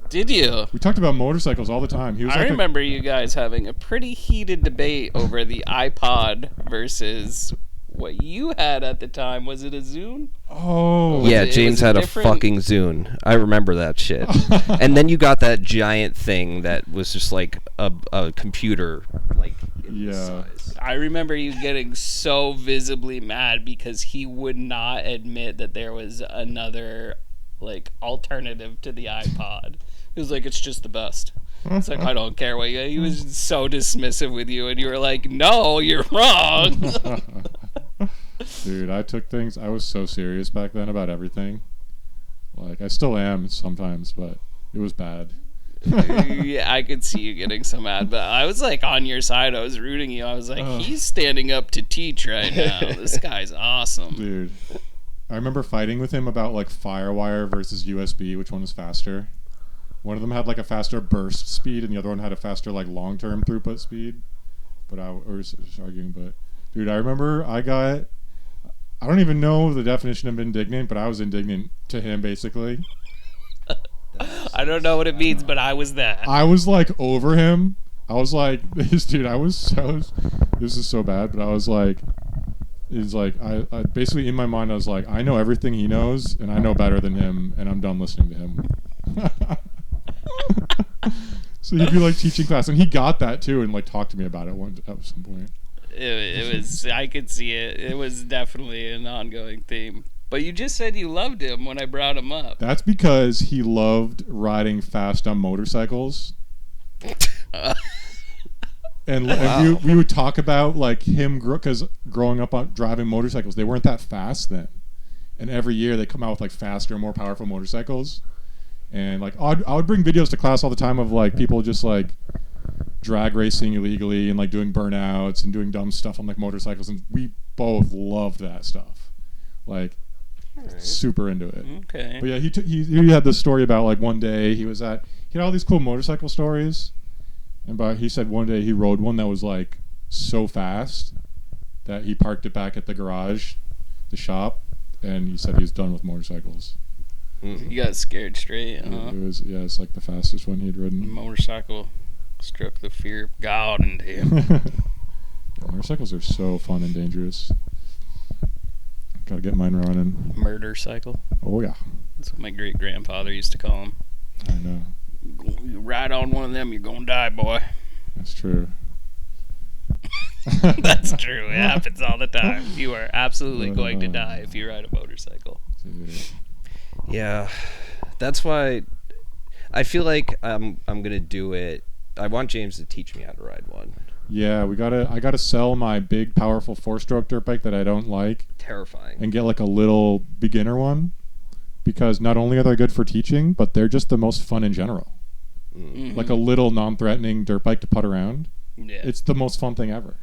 A: Did you?
B: We talked about motorcycles all the time. He was
A: I
B: like
A: remember you guys having a pretty heated debate over the iPod versus what you had at the time. Was it a Zune?
B: Oh.
C: Yeah,
A: it
C: James
A: was a
C: had a
A: different-
C: fucking Zune. I remember that shit. And then you got that giant thing that was just like a computer, like in this
B: Yeah.
C: size.
A: I remember you getting so visibly mad because he would not admit that there was another like alternative to the iPod. He was like, it's just the best. It's like, I don't care what you. He was so dismissive with you, and you were like, no, you're wrong.
B: Dude, I took things. I was so serious back then about everything. Like, I still am sometimes, but it was bad.
A: Yeah, I could see you getting so mad, but I was like on your side. I was rooting you. I was like, he's standing up to teach right now. This guy's awesome.
B: Dude, I remember fighting with him about like Firewire versus USB, which one was faster. One of them had like a faster burst speed, and the other one had a faster like long-term throughput speed. But I was arguing. But dude, I remember I don't even know the definition of indignant, but I was indignant to him basically.
A: I don't know what it means, but I was that.
B: I was like over him. I was like, this dude. This is so bad, but I was like. Is like I basically in my mind I was like, I know everything he knows and I know better than him and I'm done listening to him. So he'd be like teaching class and he got that too and like talked to me about it at some point.
A: It was I could see it. It was definitely an ongoing theme. But you just said you loved him when I brought him up.
B: That's because he loved riding fast on motorcycles. And,
C: Wow.
B: and we would talk about like him because growing up on driving motorcycles, they weren't that fast then. And every year they come out with like faster, more powerful motorcycles. And like I would bring videos to class all the time of like people just like drag racing illegally and like doing burnouts and doing dumb stuff on like motorcycles. And we both loved that stuff. Like super into it.
A: Okay.
B: But yeah, he had this story about like one day he had all these cool motorcycle stories. And he said one day he rode one that was like so fast that he parked it back at the garage, the shop, and he said he was done with motorcycles.
A: You got scared straight, huh?
B: It's like the fastest one he'd ridden.
A: Motorcycle struck the fear of God into him.
B: Yeah, motorcycles are so fun and dangerous. Gotta get mine running.
A: Murder cycle.
B: Oh yeah.
A: That's what my great grandfather used to call them.
B: I know.
A: You ride on one of them, you're gonna die, boy.
B: That's true.
A: That's true. It happens all the time. You are absolutely going to die if you ride a motorcycle.
C: Yeah, that's why I feel like I'm gonna do it. I want James to teach me how to ride one.
B: Yeah, I gotta sell my big, powerful 4-stroke dirt bike that I don't like.
C: Terrifying.
B: And get like a little beginner one. Because not only are they good for teaching, but they're just the most fun in general.
A: Mm-hmm.
B: Like a little non-threatening dirt bike to putt around.
A: Yeah.
B: It's the most fun thing ever.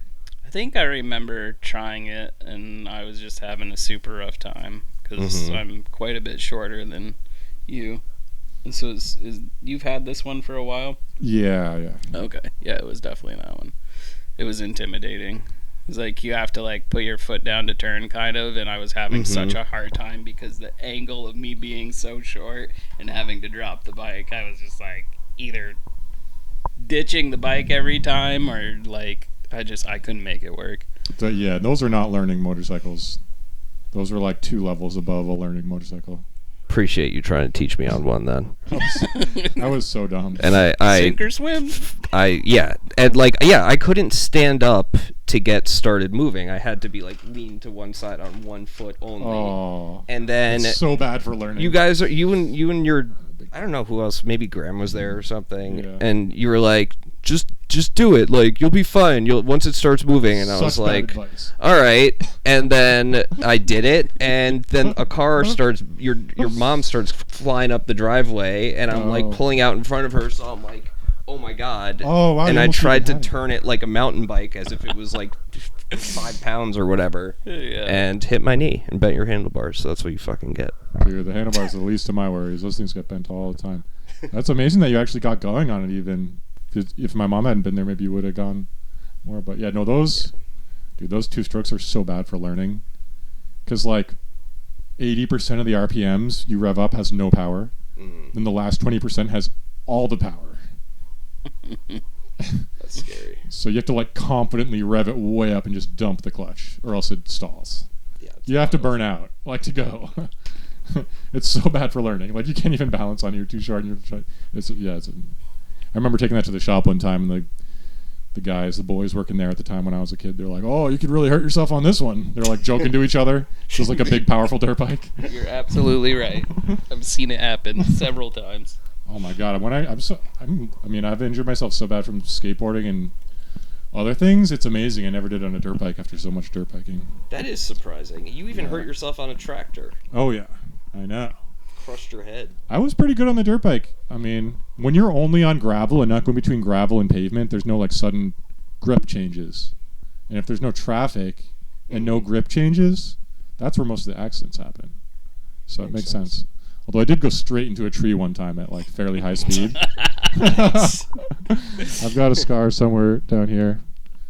A: I think I remember trying it, and I was just having a super rough time because I'm quite a bit shorter than you. This was you've had this one for a while?
B: Yeah.
A: Okay, yeah, it was definitely that one. It was intimidating. It's like you have to like put your foot down to turn kind of, and I was having such a hard time because the angle of me being so short and having to drop the bike, I was just like either ditching the bike every time or like I couldn't make it work.
B: So, yeah, those are not learning motorcycles. Those are like 2 levels above a learning motorcycle.
C: Appreciate you trying to teach me on one then.
B: I was so dumb.
C: And I
A: Sink or swim.
C: I couldn't stand up to get started moving. I had to be like lean to one side on one foot only.
B: Oh,
C: and then
B: it's so bad for learning.
C: you guys are you and your I don't know who else, maybe Graham was there or something,
B: Yeah.
C: and you were like, just do it, like you'll be fine. You'll once it starts moving, and I was
B: Such bad
C: like,
B: advice.
C: all right. And then I did it, and then a car starts. Your mom starts flying up the driveway, and I'm like pulling out in front of her, so I'm like, oh my god.
B: Oh, wow,
C: And
B: you
C: I
B: almost
C: tried to
B: even had it.
C: turn it like a mountain bike, as if it was like 5 pounds or whatever,
A: Yeah.
C: and hit my knee and bent your handlebars. So that's what you fucking get.
B: Dude, the handlebars are the least of my worries. Those things get bent all the time. That's amazing that you actually got going on it even. 'Cause if my mom hadn't been there, maybe you would have gone more. But yeah, no, those 2 strokes are so bad for learning. Because like 80% of the RPMs you rev up has no power. Then the last 20% has all the power.
C: That's scary.
B: So you have to like confidently rev it way up and just dump the clutch, or else it stalls.
C: Yeah.
B: You have to burn out, like to go. It's so bad for learning. Like you can't even balance on it. You're too short. And I remember taking that to the shop one time, and the boys working there at the time when I was a kid, they're like, "Oh, you could really hurt yourself on this one." They're like joking to each other. It was like a big, powerful dirt bike.
A: You're absolutely right. I've seen it happen several times.
B: Oh my god! I've injured myself so bad from skateboarding and other things. It's amazing. I never did on a dirt bike after so much dirt biking.
C: That is surprising. You even hurt yourself on a tractor.
B: Oh yeah, I know.
C: Crushed your head.
B: I was pretty good on the dirt bike. I mean, when you're only on gravel and not going between gravel and pavement, there's no like sudden grip changes. And if there's no traffic and no grip changes, that's where most of the accidents happen. So it makes
C: Makes
B: sense. Although I did go straight into a tree one time at like fairly high speed. I've got a scar somewhere down here.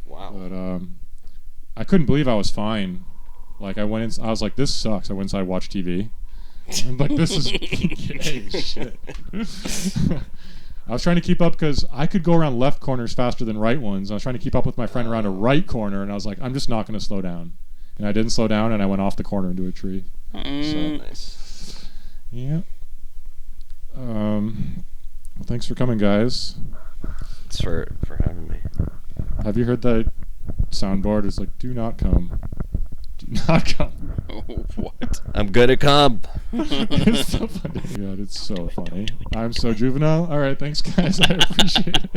C: Wow.
B: But I couldn't believe I was fine. Like I went in, I was like, this sucks. I went inside, watched TV. I'm like, this is gay shit. I was trying to keep up because I could go around left corners faster than right ones. I was trying to keep up with my friend around a right corner, and I was like, I'm just not going to slow down. And I didn't slow down, and I went off the corner into a tree. So,
C: Nice.
B: yeah. Well, thanks for coming, guys.
C: Thanks for having me.
B: Have you heard that soundboard? It's like, do not come. Do not come.
A: What?
C: I'm gonna come.
B: It's so funny. God, it's so funny. I'm so juvenile. All right, thanks, guys. I appreciate it.